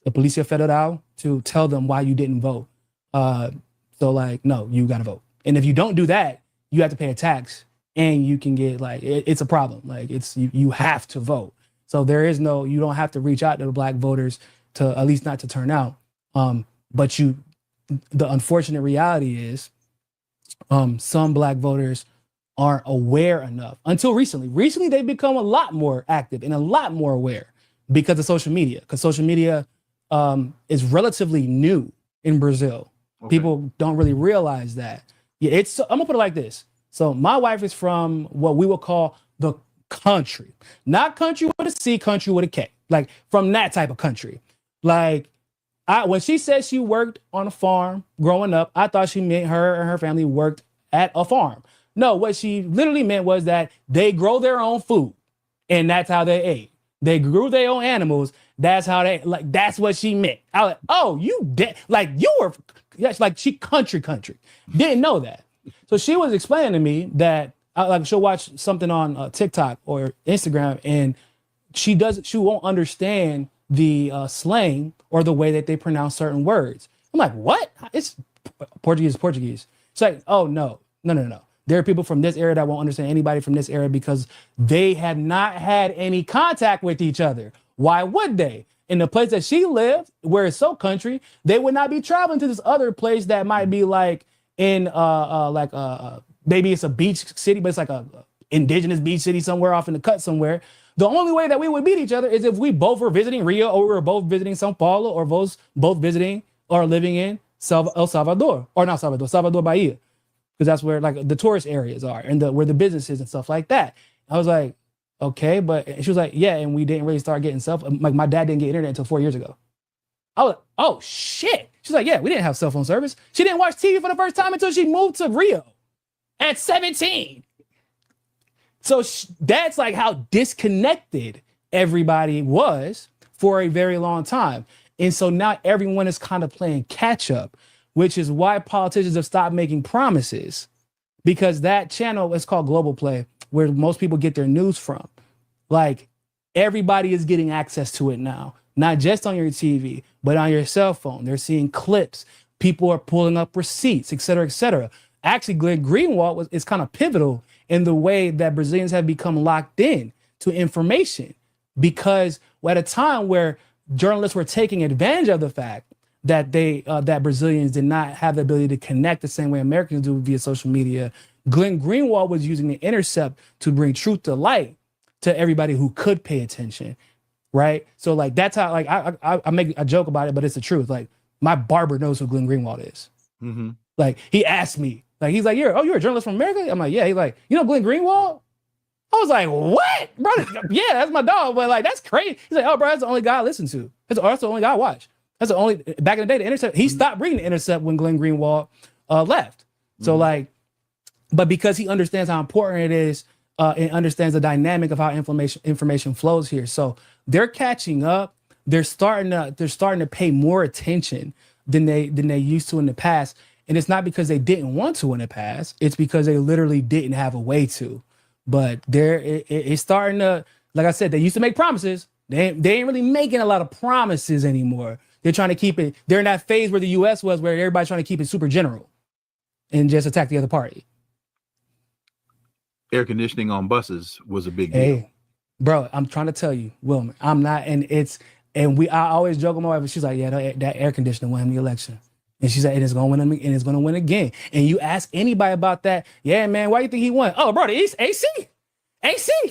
Polícia Federal, to tell them why you didn't vote. So like, no, you got to vote. And if you don't do that, you have to pay a tax, and you can get like, it's a problem. Like you have to vote. So you don't have to reach out to the black voters to, at least not to turn out. But the unfortunate reality is some black voters aren't aware enough until recently. Recently, they've become a lot more active and a lot more aware because of social media. Because social media is relatively new in Brazil. Okay. People don't really realize that. Yeah, I'm gonna put it like this. So my wife is from what we would call the country, not country with a C, country with a K, like from that type of country. Like when she said she worked on a farm growing up, I thought she meant her and her family worked at a farm. No, what she literally meant was that they grow their own food, and that's how they ate. They grew their own animals. That's how like, that's what she meant. I was like, oh, like she country. Didn't know that. So she was explaining to me that she'll watch something on TikTok or Instagram, and she won't understand the slang or the way that they pronounce certain words. I'm like, what? It's Portuguese. It's like, oh, no. There are people from this area that won't understand anybody from this area because they had not had any contact with each other. Why would they? In the place that she lived, where it's so country, they would not be traveling to this other place that might be like in maybe it's a beach city, but it's like a indigenous beach city somewhere off in the cut somewhere. The only way that we would meet each other is if we both were visiting Rio, or we were both visiting São Paulo, or both visiting or living in Salvador, Bahia. Because that's where like the tourist areas are and where the businesses and stuff like that. I was like, okay, but she was like, yeah, and we didn't really start getting like my dad didn't get internet until 4 years ago. I was like, oh shit. She's like, yeah, we didn't have cell phone service. She didn't watch TV for the first time until she moved to Rio at 17. So that's like how disconnected everybody was for a very long time. And so now everyone is kind of playing catch up, which is why politicians have stopped making promises, because that channel is called Global Play, where most people get their news from. Like, everybody is getting access to it now, not just on your TV, but on your cell phone. They're seeing clips. People are pulling up receipts, et cetera, et cetera. Actually, Glenn Greenwald is kind of pivotal in the way that Brazilians have become locked in to information, because at a time where journalists were taking advantage of the fact that that Brazilians did not have the ability to connect the same way Americans do via social media, Glenn Greenwald was using the intercept to bring truth to light to everybody who could pay attention, right? So like that's how, like, I make a joke about it, but it's the truth. Like, my barber knows who Glenn Greenwald is. Mm-hmm. Like, he asked me, like, he's like, you're a journalist from America? I'm like, yeah. He's like, you know Glenn Greenwald? I was like, what, brother? Yeah, that's my dog, but like, that's crazy. He's like, oh, bro, that's the only guy I listen to. That's the only guy I watch. That's the only, back in the day, the Intercept, he stopped reading the Intercept when Glenn Greenwald left. So like, but because he understands how important it is and understands the dynamic of how information flows here. So they're catching up. They're starting to pay more attention than they used to in the past. And it's not because they didn't want to in the past. It's because they literally didn't have a way to. But it's starting to, like I said, they used to make promises. They ain't really making a lot of promises anymore. They're trying to keep it. They're in that phase where the U.S. was, where everybody's trying to keep it super general and just attack the other party. Air conditioning on buses was a big deal. Hey, bro, I'm trying to tell you, Wilmer, I'm not, I always joke with my wife. She's like, yeah, that air conditioner won him the election. And she said, and it's going to win, and it's going to win again. And you ask anybody about that, yeah, man, why do you think he won? Oh, bro, it's AC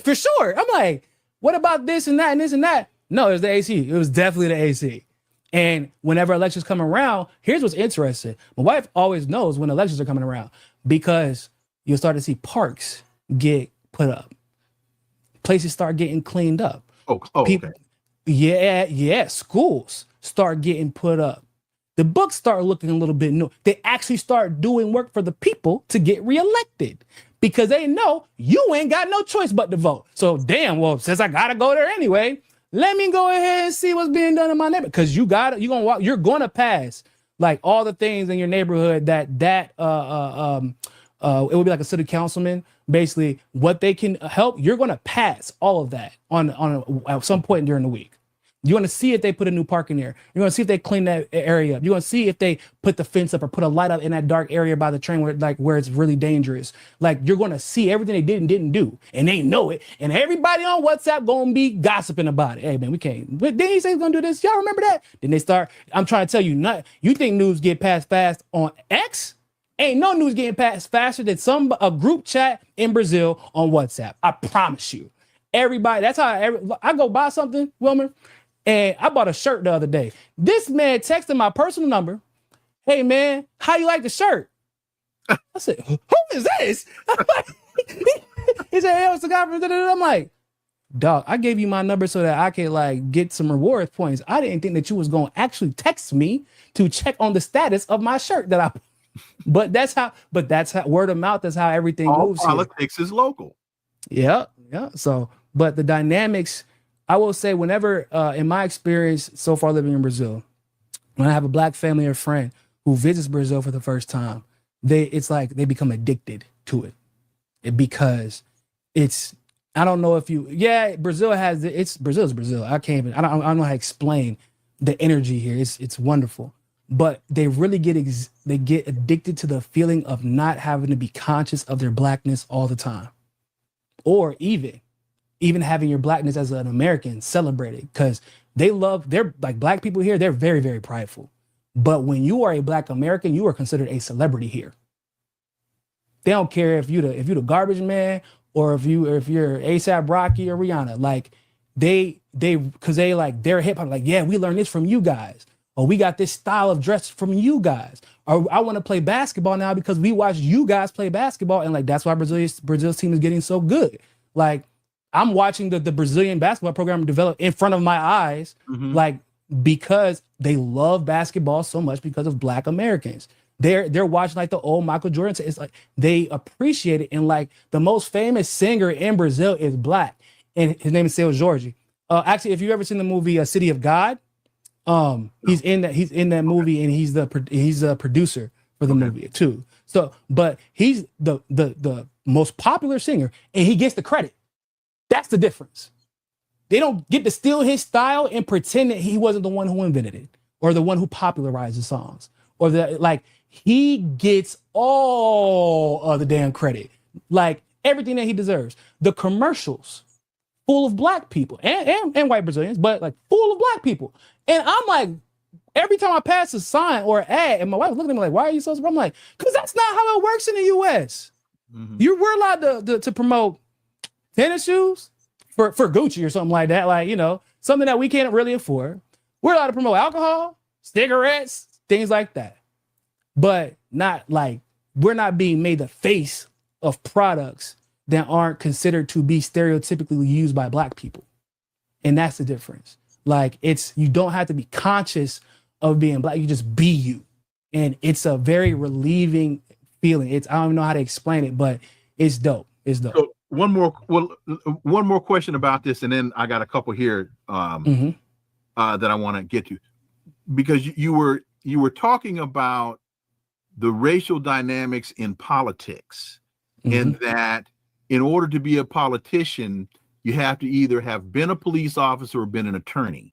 for sure. I'm like, what about this and that and this and that? No, it was the AC. It was definitely the AC. And whenever elections come around, here's what's interesting. My wife always knows when elections are coming around, because you'll start to see parks get put up. Places start getting cleaned up. People, okay. Yeah. Schools start getting put up. The books start looking a little bit new. They actually start doing work for the people to get reelected, because they know you ain't got no choice but to vote. So damn, well, since I gotta go there anyway, let me go ahead and see what's being done in my neighborhood. Because you're gonna pass like all the things in your neighborhood that it would be like a city councilman, basically what they can help. You're gonna pass all of that on at some point during the week. You want to see if they put a new park in there. You're going to see if they clean that area up. You're going to see if they put the fence up or put a light up in that dark area by the train where it's really dangerous. Like, you're going to see everything they did and didn't do, and they know it. And everybody on WhatsApp going to be gossiping about it. Hey, man, we can't. Didn't he say he's going to do this? Y'all remember that? Then they start. I'm trying to tell you, you think news get passed fast on X? Ain't no news getting passed faster than a group chat in Brazil on WhatsApp. I promise you. Everybody, that's how I go buy something, Wilmer. And I bought a shirt the other day. This man texted my personal number. Hey, man, how you like the shirt? I said, who is this? He said, hey, it's the guy from da-da-da. I'm like, dog, I gave you my number so that I could like get some reward points. I didn't think that you was going to actually text me to check on the status of my shirt that I. But that's how word of mouth is how everything moves. Politics is local. Yeah. So, but the dynamics, I will say, whenever, in my experience so far living in Brazil, when I have a black family or friend who visits Brazil for the first time, it's like they become addicted to it because I don't know if Brazil has, Brazil's Brazil. I don't know how to explain the energy here. It's wonderful, but they really get addicted to the feeling of not having to be conscious of their blackness all the time, or even having your blackness as an American celebrated, because they're like black people here. They're very, very prideful. But when you are a black American, you are considered a celebrity here. They don't care if you the garbage man or if you're A$AP Rocky or Rihanna. Like because they're hip hop. Like, yeah, we learned this from you guys. Or we got this style of dress from you guys. Or I want to play basketball now because we watched you guys play basketball. And like, that's why Brazil's team is getting so good. Like, I'm watching the Brazilian basketball program develop in front of my eyes. Mm-hmm. Like, because they love basketball so much because of Black Americans. They're watching like the old Michael Jordan. It's like they appreciate it. And like the most famous singer in Brazil is Black, and his name is Seu Jorge. Actually, if you've ever seen the movie City of God, he's in that movie, and he's a producer for the movie too. So, but he's the most popular singer, and he gets the credit. That's the difference. They don't get to steal his style and pretend that he wasn't the one who invented it or the one who popularized the songs, or he gets all of the damn credit, like everything that he deserves. The commercials full of Black people and white Brazilians, but like full of Black people. And I'm like, every time I pass a sign or an ad, and my wife looking at me like, why are you so surprised? I'm like, because that's not how it works in the US. Mm-hmm. We're allowed to promote tennis shoes for Gucci or something like that. Like, you know, something that we can't really afford. We're allowed to promote alcohol, cigarettes, things like that. But not like, we're not being made the face of products that aren't considered to be stereotypically used by Black people. And that's the difference. Like, you don't have to be conscious of being Black. You just be you. And it's a very relieving feeling. I don't even know how to explain it, but it's dope. It's dope. So one more question about this, and then I got a couple here that I want to get to, because you were talking about the racial dynamics in politics, and that in order to be a politician, you have to either have been a police officer or been an attorney.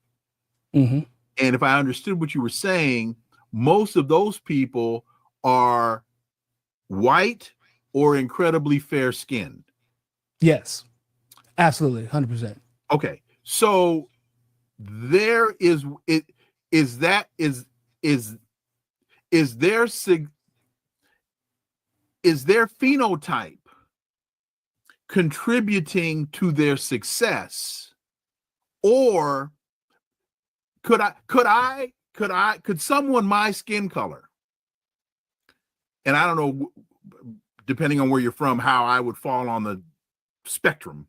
And if I understood what you were saying, most of those people are white or incredibly fair-skinned. Yes, absolutely, 100%. Okay, so there is their phenotype contributing to their success, or could someone my skin color, and I don't know, depending on where you're from, how I would fall on the spectrum,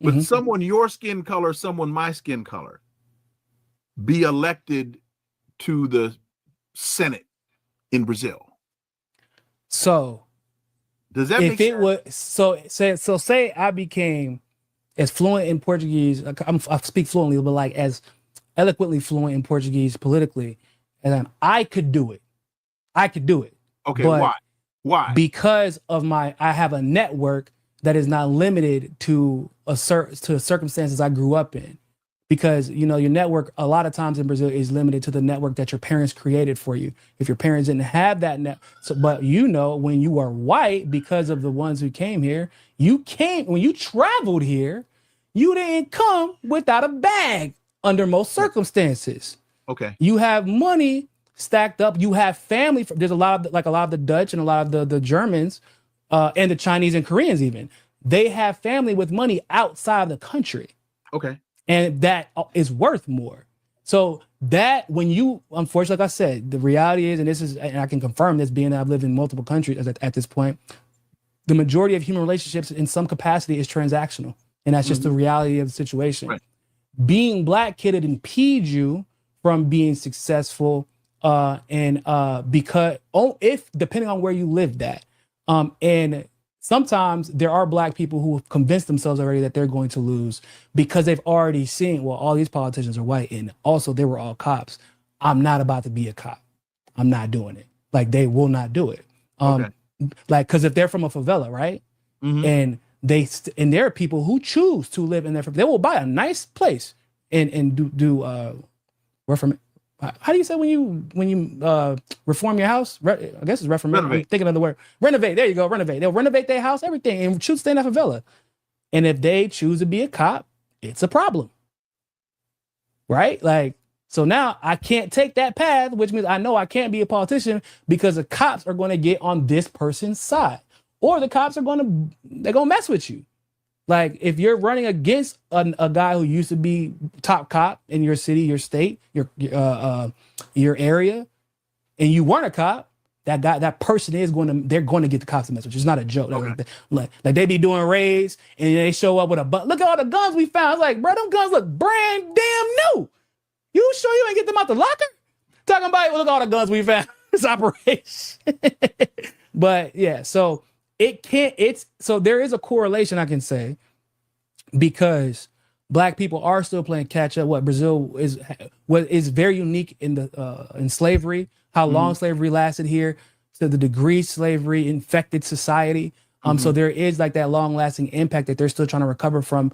but someone your skin color, someone my skin color, be elected to the Senate in Brazil? So does that make sense? Say I became as fluent in Portuguese, I speak fluently, but like as eloquently fluent in Portuguese politically, and then I could do it. Okay, why? Because of I have a network that is not limited to circumstances I grew up in. Because, you know, your network a lot of times in Brazil is limited to the network that your parents created for you. If your parents didn't have that but you know, when you are white, because of the ones who came here, when you traveled here, you didn't come without a bag under most circumstances. Okay. You have money stacked up. You have family. There's a lot of the Dutch and a lot of the Germans and the Chinese and Koreans even. They have family with money outside the country. Okay. And that is worth more. So that when you, unfortunately, like I said, the reality is, and I can confirm this being that I've lived in multiple countries at this point, the majority of human relationships in some capacity is transactional. And that's just the reality of the situation. Right. Being Black kid, it impedes you from being successful because depending on where you lived at. And sometimes there are Black people who have convinced themselves already that they're going to lose because they've already seen, well, all these politicians are white, and also they were all cops. I'm not about to be a cop. I'm not doing it. Like, they will not do it. Like, because if they're from a favela, right? And there are people who choose to live in their favela. They will buy a nice place and do how do you say when you reform your house? I guess it's reformate. I'm thinking of the word renovate. There you go, renovate. They'll renovate their house, everything, and choose to stay in a favela. And if they choose to be a cop, it's a problem, right? Like, so now I can't take that path, which means I know I can't be a politician because the cops are going to get on this person's side, or the cops are gonna mess with you. Like, if you're running against a guy who used to be top cop in your city, your state, your area, and you weren't a cop, that person they're going to get the cops to mess with you. It's not a joke. Okay. Like they be doing raids and they show up with look at all the guns we found. It's like, bro, them guns look brand damn new. You sure you ain't get them out the locker? Talking about, look at all the guns we found. This operation. But yeah, so there is a correlation I can say, because Black people are still playing catch up. What Brazil is very unique in slavery, how long slavery lasted here, to the degree slavery infected society. So there is like that long lasting impact that they're still trying to recover from.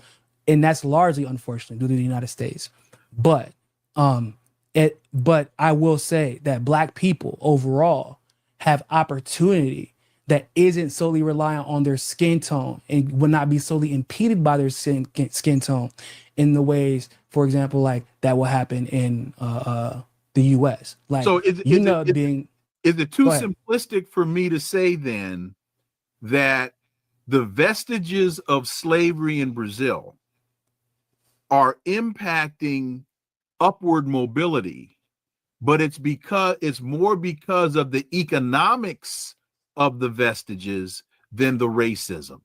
And that's largely, unfortunately, due to the United States. But I will say that Black people overall have opportunity that isn't solely reliant on their skin tone and will not be solely impeded by their skin tone in the ways, for example, like that will happen in the U.S. Like, so is it too simplistic for me to say then that the vestiges of slavery in Brazil are impacting upward mobility, but it's more because of the economics of the vestiges than the racism?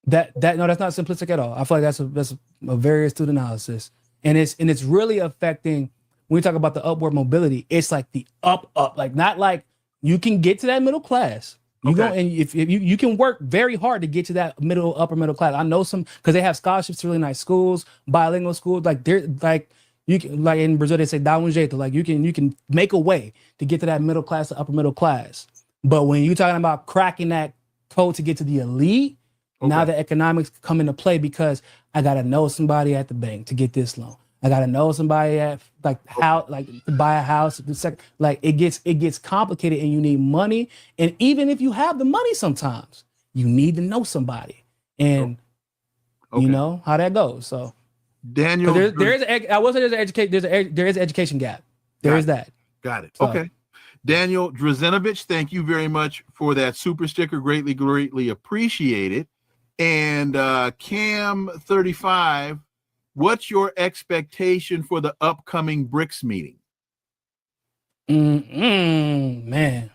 No, that's not simplistic at all. I feel like that's a very astute analysis, and it's really affecting, when we talk about the upward mobility, it's like the up, like not like you can get to that middle class. You go, and if you can work very hard to get to that upper middle class. I know some, because they have scholarships to really nice schools, bilingual schools. Like they're like, you can, like in Brazil they say dá jeito, like you can make a way to get to that middle class to upper middle class. But when you're talking about cracking that code to get to the elite, now the economics come into play, because I gotta know somebody at the bank to get this loan. I gotta know somebody at to buy a house. Like it gets complicated, and you need money. And even if you have the money, sometimes you need to know somebody, and you know how that goes. So Daniel, there is an education gap. There is that. Got it. So, okay. Daniel Drazenovich, thank you very much for that super sticker. Greatly appreciated. And Cam35, what's your expectation for the upcoming BRICS meeting? Man,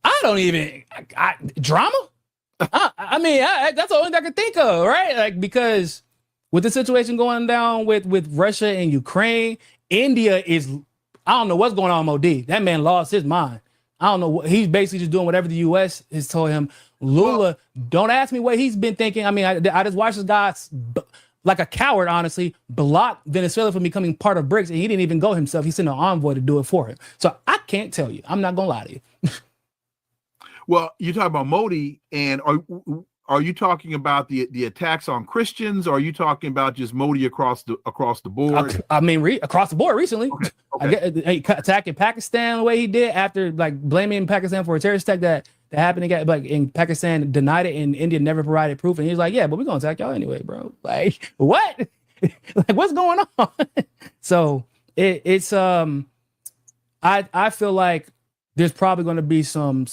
I don't even drama. I mean, that's the only thing I can think of, right? Like, because with the situation going down with Russia and Ukraine, India is, I don't know what's going on with Modi. That man lost his mind. I don't know. He's basically just doing whatever the U.S. has told him. Lula, don't ask me what he's been thinking. I mean, I just watched this guy, like a coward, honestly, block Venezuela from becoming part of BRICS, and he didn't even go himself. He sent an envoy to do it for him. So I can't tell you. I'm not going to lie to you. Well, you talk about Modi, and are you talking about the attacks on Christians, or are you talking about just Modi across the board? I mean, across the board recently. Attacking Pakistan the way he did, after like blaming Pakistan for a terrorist attack that happened again, like in Pakistan denied it, and India never provided proof, and he's like, yeah, but we're gonna attack y'all anyway, bro. Like, what? Like, what's going on? So it's I feel like there's probably going to be some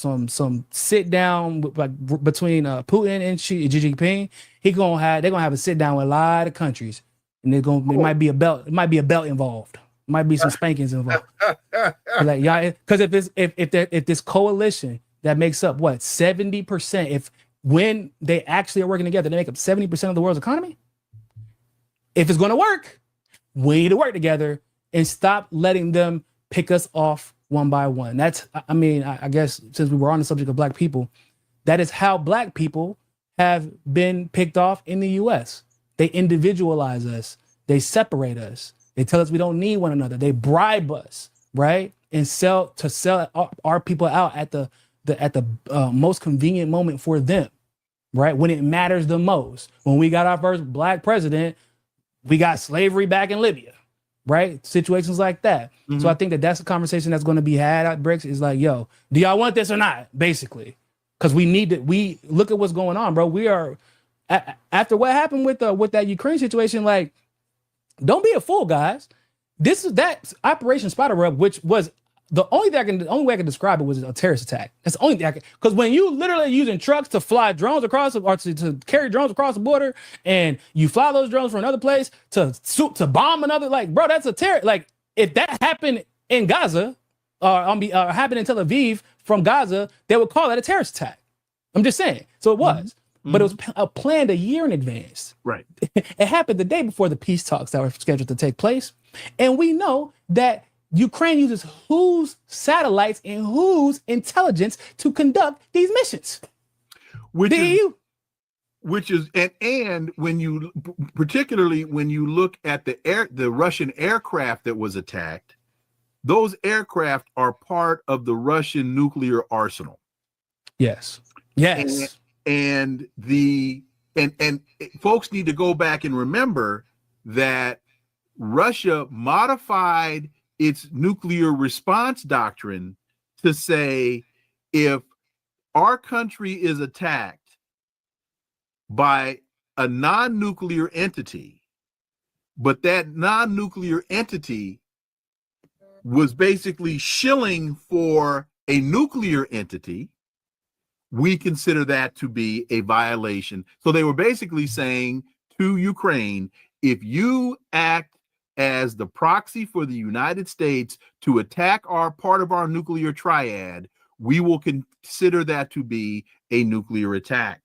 sit down between Putin and Xi Jinping. They're gonna have a sit down with a lot of countries, and it might be a belt involved. Might be some spankings involved. Like, y'all, because if this coalition that makes up 70%, when they actually are working together, they make up 70% of the world's economy. If it's going to work, we need to work together and stop letting them pick us off one by one. I guess since we were on the subject of Black people, that is how Black people have been picked off in the U.S. They individualize us. They separate us. They tell us we don't need one another. They bribe us, right? And sell our people out at the most convenient moment for them, right? When it matters the most. When we got our first Black president, we got slavery back in Libya, right? Situations like that. Mm-hmm. So I think that's a conversation that's going to be had at BRICS. Is like, yo, do y'all want this or not? Basically, because we look at what's going on, bro. We are after what happened with that Ukraine situation. Like, don't be a fool, guys. This is that Operation Spider Web, which was the only way I can describe it was a terrorist attack. That's the only thing because when you literally using trucks to fly drones across or to carry drones across the border, and you fly those drones from another place to bomb another, like, bro, that's a terror. Like, if that happened in Gaza or happened in Tel Aviv from Gaza, they would call that a terrorist attack. I'm just saying. So it was. Mm-hmm. But it was planned a year in advance. Right. It happened the day before the peace talks that were scheduled to take place. And we know that Ukraine uses whose satellites and whose intelligence to conduct these missions. Which is and when you, particularly when you look at the Russian aircraft that was attacked, those aircraft are part of the Russian nuclear arsenal. Yes. And folks need to go back and remember that Russia modified its nuclear response doctrine to say, if our country is attacked by a non-nuclear entity, but that non-nuclear entity was basically shilling for a nuclear entity, we consider that to be a violation. So they were basically saying to Ukraine, if you act as the proxy for the United States to attack our part of our nuclear triad, we will consider that to be a nuclear attack,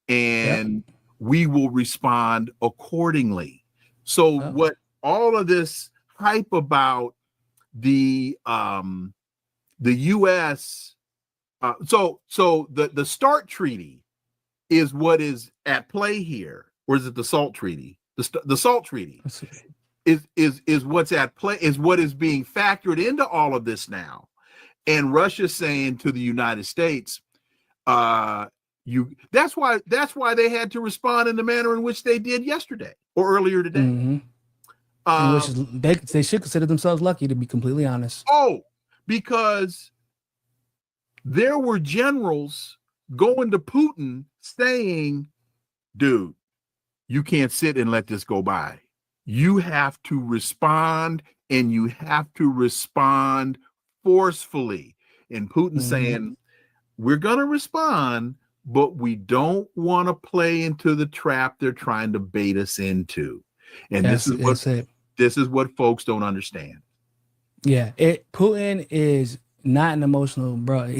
and we will respond accordingly. So what all of this hype about the U.S. So the START treaty is what is at play here, or is it the SALT treaty? The SALT treaty is what's at play, is what is being factored into all of this now. And Russia's saying to the United States, that's why they had to respond in the manner in which they did yesterday or earlier today. Mm-hmm. They should consider themselves lucky, to be completely honest. Oh, because there were generals going to Putin saying, dude, you can't sit and let this go by. You have to respond, and you have to respond forcefully. And Putin saying, we're going to respond, but we don't want to play into the trap they're trying to bait us into. And this is what folks don't understand. Yeah, Putin is not an emotional bro.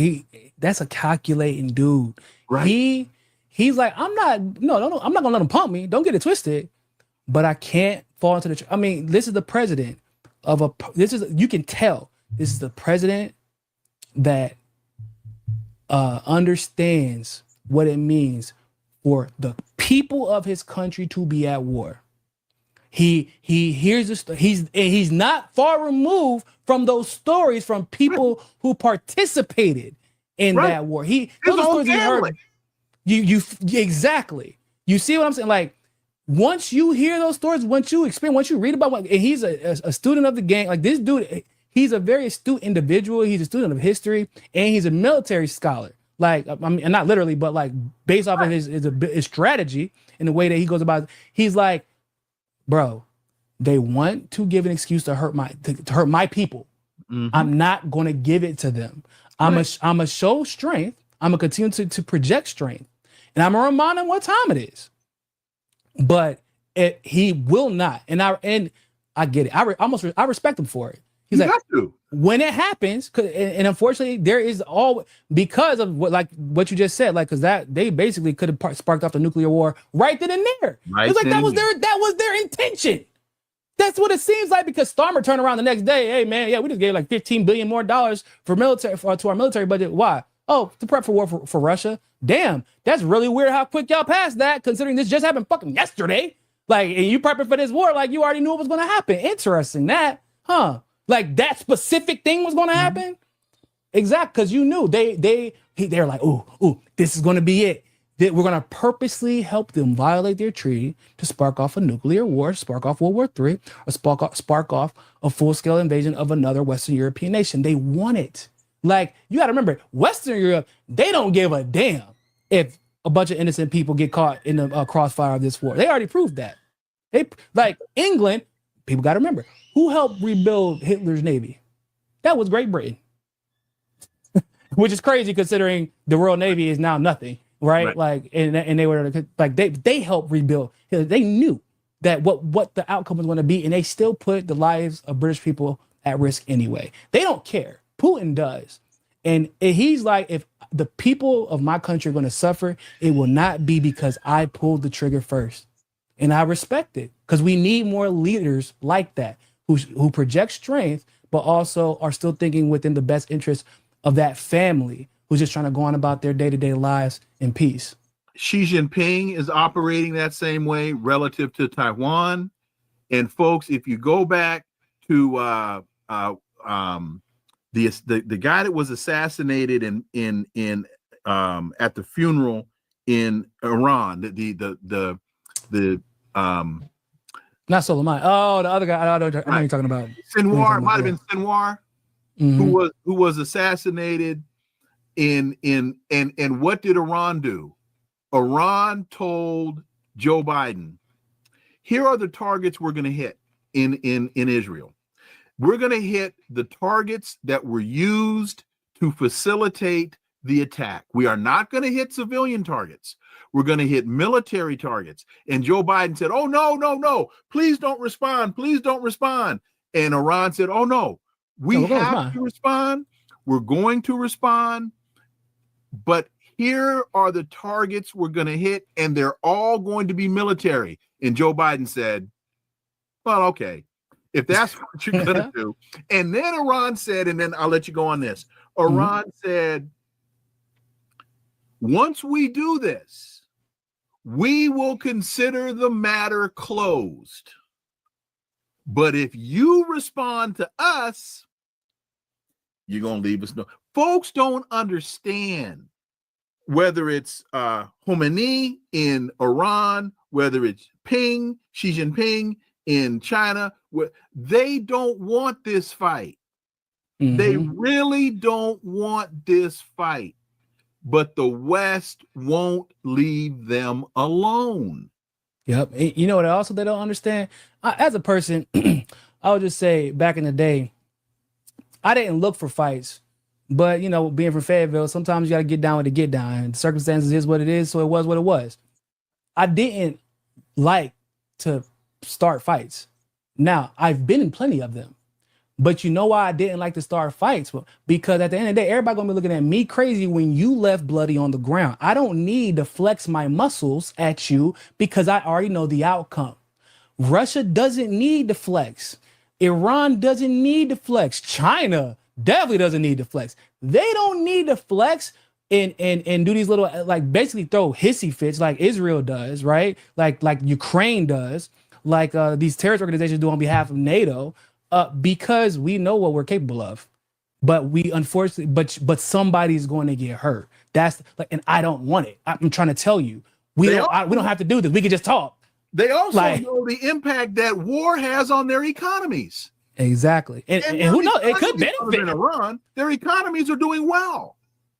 That's a calculating dude. Right. He's like, I'm not gonna let him pump me. Don't get it twisted. But I can't fall into the. I mean, this is the president of you can tell this is the president that understands what it means for the people of his country to be at war. He hears this. He's not far removed from those stories from people who participated in that war. Those stories he heard. You exactly. You see what I'm saying? Like, once you hear those stories, once you read about and he's a student of the game. Like, this dude, he's a very astute individual. He's a student of history, and he's a military scholar. Like, I mean, and not literally, but like based off of his strategy and the way that he goes about it, he's like, bro, they want to give an excuse to hurt my people. Mm-hmm. I'm not going to give it to them. I'm gonna show strength. I'm gonna continue to project strength, and I'm gonna remind them what time it is. But he will not, and I get it. I respect him for it. He's like, when it happens, and unfortunately, there is all because of what you just said, like, because that they basically could have sparked off the nuclear war right then and there. It's like that was their intention. That's what it seems like, because Starmer turned around the next day. Hey man, yeah, we just gave like $15 billion more to our military budget. Why? Oh, to prep for war for Russia. Damn, that's really weird how quick y'all passed that, considering this just happened fucking yesterday. Like, and you prepping for this war like you already knew it was going to happen. Interesting that, huh? Like, that specific thing was going to happen? Exactly, because you knew they're like, ooh, this is going to be it. That we're going to purposely help them violate their treaty to spark off a nuclear war, spark off World War III, or spark off a full-scale invasion of another Western European nation. They want it. Like, you got to remember, Western Europe, they don't give a damn if a bunch of innocent people get caught in the crossfire of this war. They already proved that. Like England, people got to remember, who helped rebuild Hitler's navy? That was Great Britain, which is crazy considering the Royal Navy is now nothing, right? Like, and they were like they helped rebuild. They knew that what the outcome was going to be, and they still put the lives of British people at risk anyway. They don't care. Putin does, and he's like, if the people of my country are going to suffer, it will not be because I pulled the trigger first. And I respect it, because we need more leaders like that, who project strength, but also are still thinking within the best interest of that family who's just trying to go on about their day-to-day lives in peace. Xi Jinping is operating that same way relative to Taiwan. And folks, if you go back to the guy that was assassinated in at the funeral in Iran, the not Soleimani. Oh, the other guy. I know you're talking about. Sinwar, might have been Sinwar, who was assassinated and what did Iran do? Iran told Joe Biden, here are the targets we're going to hit in Israel. We're going to hit the targets that were used to facilitate the attack. We are not going to hit civilian targets. We're going to hit military targets. And Joe Biden said, oh, no, please don't respond. Please don't respond. And Iran said, oh, no, we have to respond. We're going to respond. But here are the targets we're going to hit, and they're all going to be military. And Joe Biden said, well, okay, if that's what you're going to do. And then Iran said, and then I'll let you go on this. Iran said, once we do this, we will consider the matter closed. But if you respond to us, you're going to leave us. No, folks don't understand whether it's Khomeini in Iran, whether it's Xi Jinping in China. They don't want this fight. They really don't want this fight. But the West won't leave them alone. Yep. And you know what also they don't understand? As a person, I would just say back in the day, I didn't look for fights. But, you know, being from Fayetteville, sometimes you got to get down with the get down. And the circumstances is what it is, so it was what it was. I didn't like to start fights. Now, I've been in plenty of them. But you know why I didn't like to start fights? Because at the end of the day, everybody gonna be looking at me crazy when you left bloody on the ground. I don't need to flex my muscles at you because I already know the outcome. Russia doesn't need to flex. Iran doesn't need to flex. China definitely doesn't need to flex. They don't need to flex and do these little, like, basically throw hissy fits like Israel does, right? Like Ukraine does, like these terrorist organizations do on behalf of NATO. Because we know what we're capable of, but we unfortunately, but somebody's going to get hurt. That's like, and I don't want it. I'm trying to tell you, we don't have to do this. We can just talk. They also know the impact that war has on their economies. Exactly, and who knows? It could benefit in Iran. Their economies are doing well.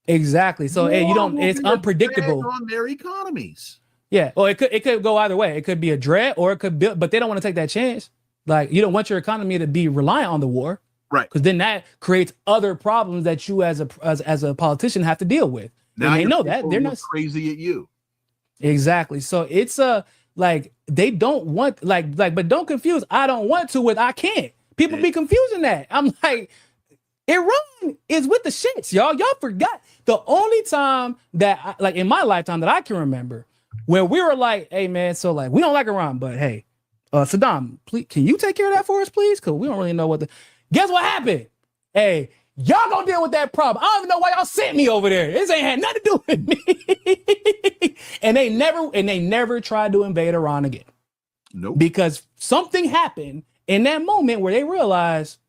Exactly. So you don't. It's unpredictable on their economies. Yeah. Well, it could go either way. It could be a dread, or it could build. But they don't want to take that chance. Like, you don't want your economy to be reliant on the war, right? Because then that creates other problems that you as a politician have to deal with. Now they know that they're not crazy at you. Exactly. So it's like they don't want but don't confuse I don't want to with I can't. People be confusing that. I'm like, Iran is with the shits, y'all. Y'all forgot the only time that like in my lifetime that I can remember where we were like, hey man, so like we don't like Iran, but hey. Saddam, please, can you take care of that for us, please? Because we don't really know what Guess what happened? Hey, y'all gonna deal with that problem. I don't even know why y'all sent me over there. This ain't had nothing to do with me. and they never tried to invade Iran again. Nope. Because something happened in that moment where they realized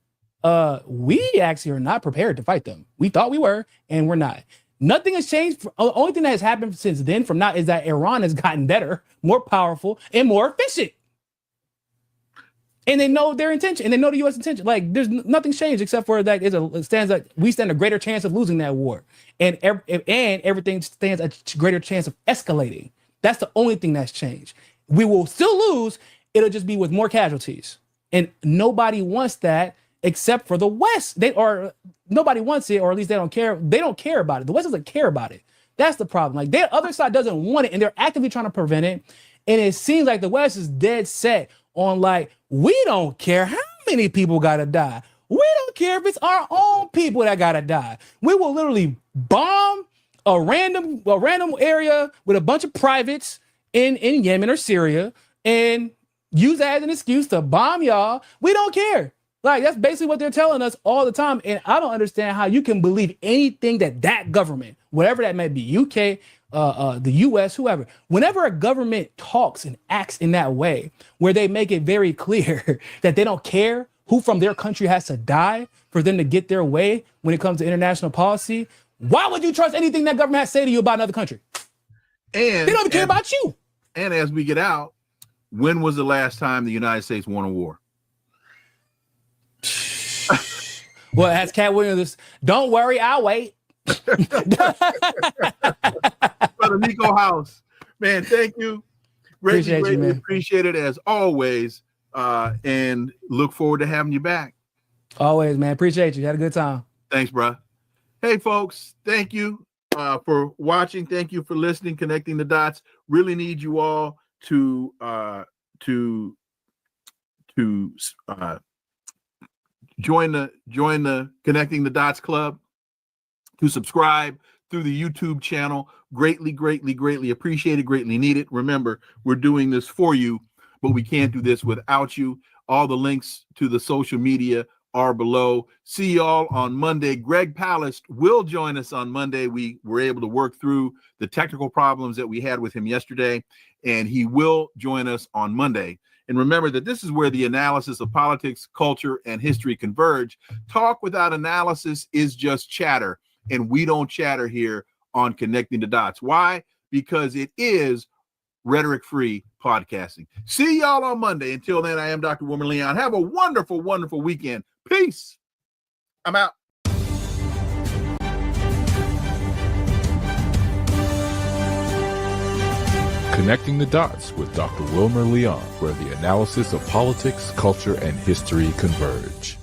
we actually are not prepared to fight them. We thought we were, and we're not. Nothing has changed. The only thing that has happened since then from now is that Iran has gotten better, more powerful, and more efficient. And they know their intention, and they know the U.S. intention. Like, there's nothing's changed except for that we stand a greater chance of losing that war, and everything stands a greater chance of escalating. That's the only thing that's changed. We will still lose. It'll just be with more casualties, and nobody wants that except for the West. Nobody wants it, or at least they don't care. They don't care about it. The West doesn't care about it. That's the problem. Like, the other side doesn't want it, and they're actively trying to prevent it. And it seems like the West is dead set on like, we don't care how many people gotta die. We don't care if it's our own people that gotta die. We will literally bomb a random area with a bunch of privates in Yemen or Syria, and use that as an excuse to bomb y'all. We don't care. Like, that's basically what they're telling us all the time. And I don't understand how you can believe anything that government, whatever that may be, UK, the US, whoever, whenever a government talks and acts in that way, where they make it very clear that they don't care who from their country has to die for them to get their way when it comes to international policy, why would you trust anything that government has to say to you about another country? And they don't even care about you. And as we get out, when was the last time the United States won a war? Well, as Cat Williams, don't worry, I'll wait. Brother Niko House, man, thank you. Greatly appreciate it as always, and look forward to having you back. Always, man. Appreciate you. Had a good time. Thanks, bro. Hey, folks, thank you for watching. Thank you for listening, connecting the dots. Really need you all to join the Connecting the Dots Club, to subscribe through the YouTube channel. Greatly appreciate it, greatly need it. Remember, we're doing this for you, but we can't do this without you. All the links to the social media are below. See y'all on Monday. Greg Palast will join us on Monday. We were able to work through the technical problems that we had with him yesterday, and he will join us on Monday. And remember that this is where the analysis of politics, culture, and history converge. Talk without analysis is just chatter, and we don't chatter here on Connecting the Dots. Why? Because it is rhetoric-free podcasting. See y'all on Monday. Until then, I am Dr. Wilmer Leon. Have a wonderful, wonderful weekend. Peace. I'm out. Connecting the Dots with Dr. Wilmer Leon, where the analysis of politics, culture, and history converge.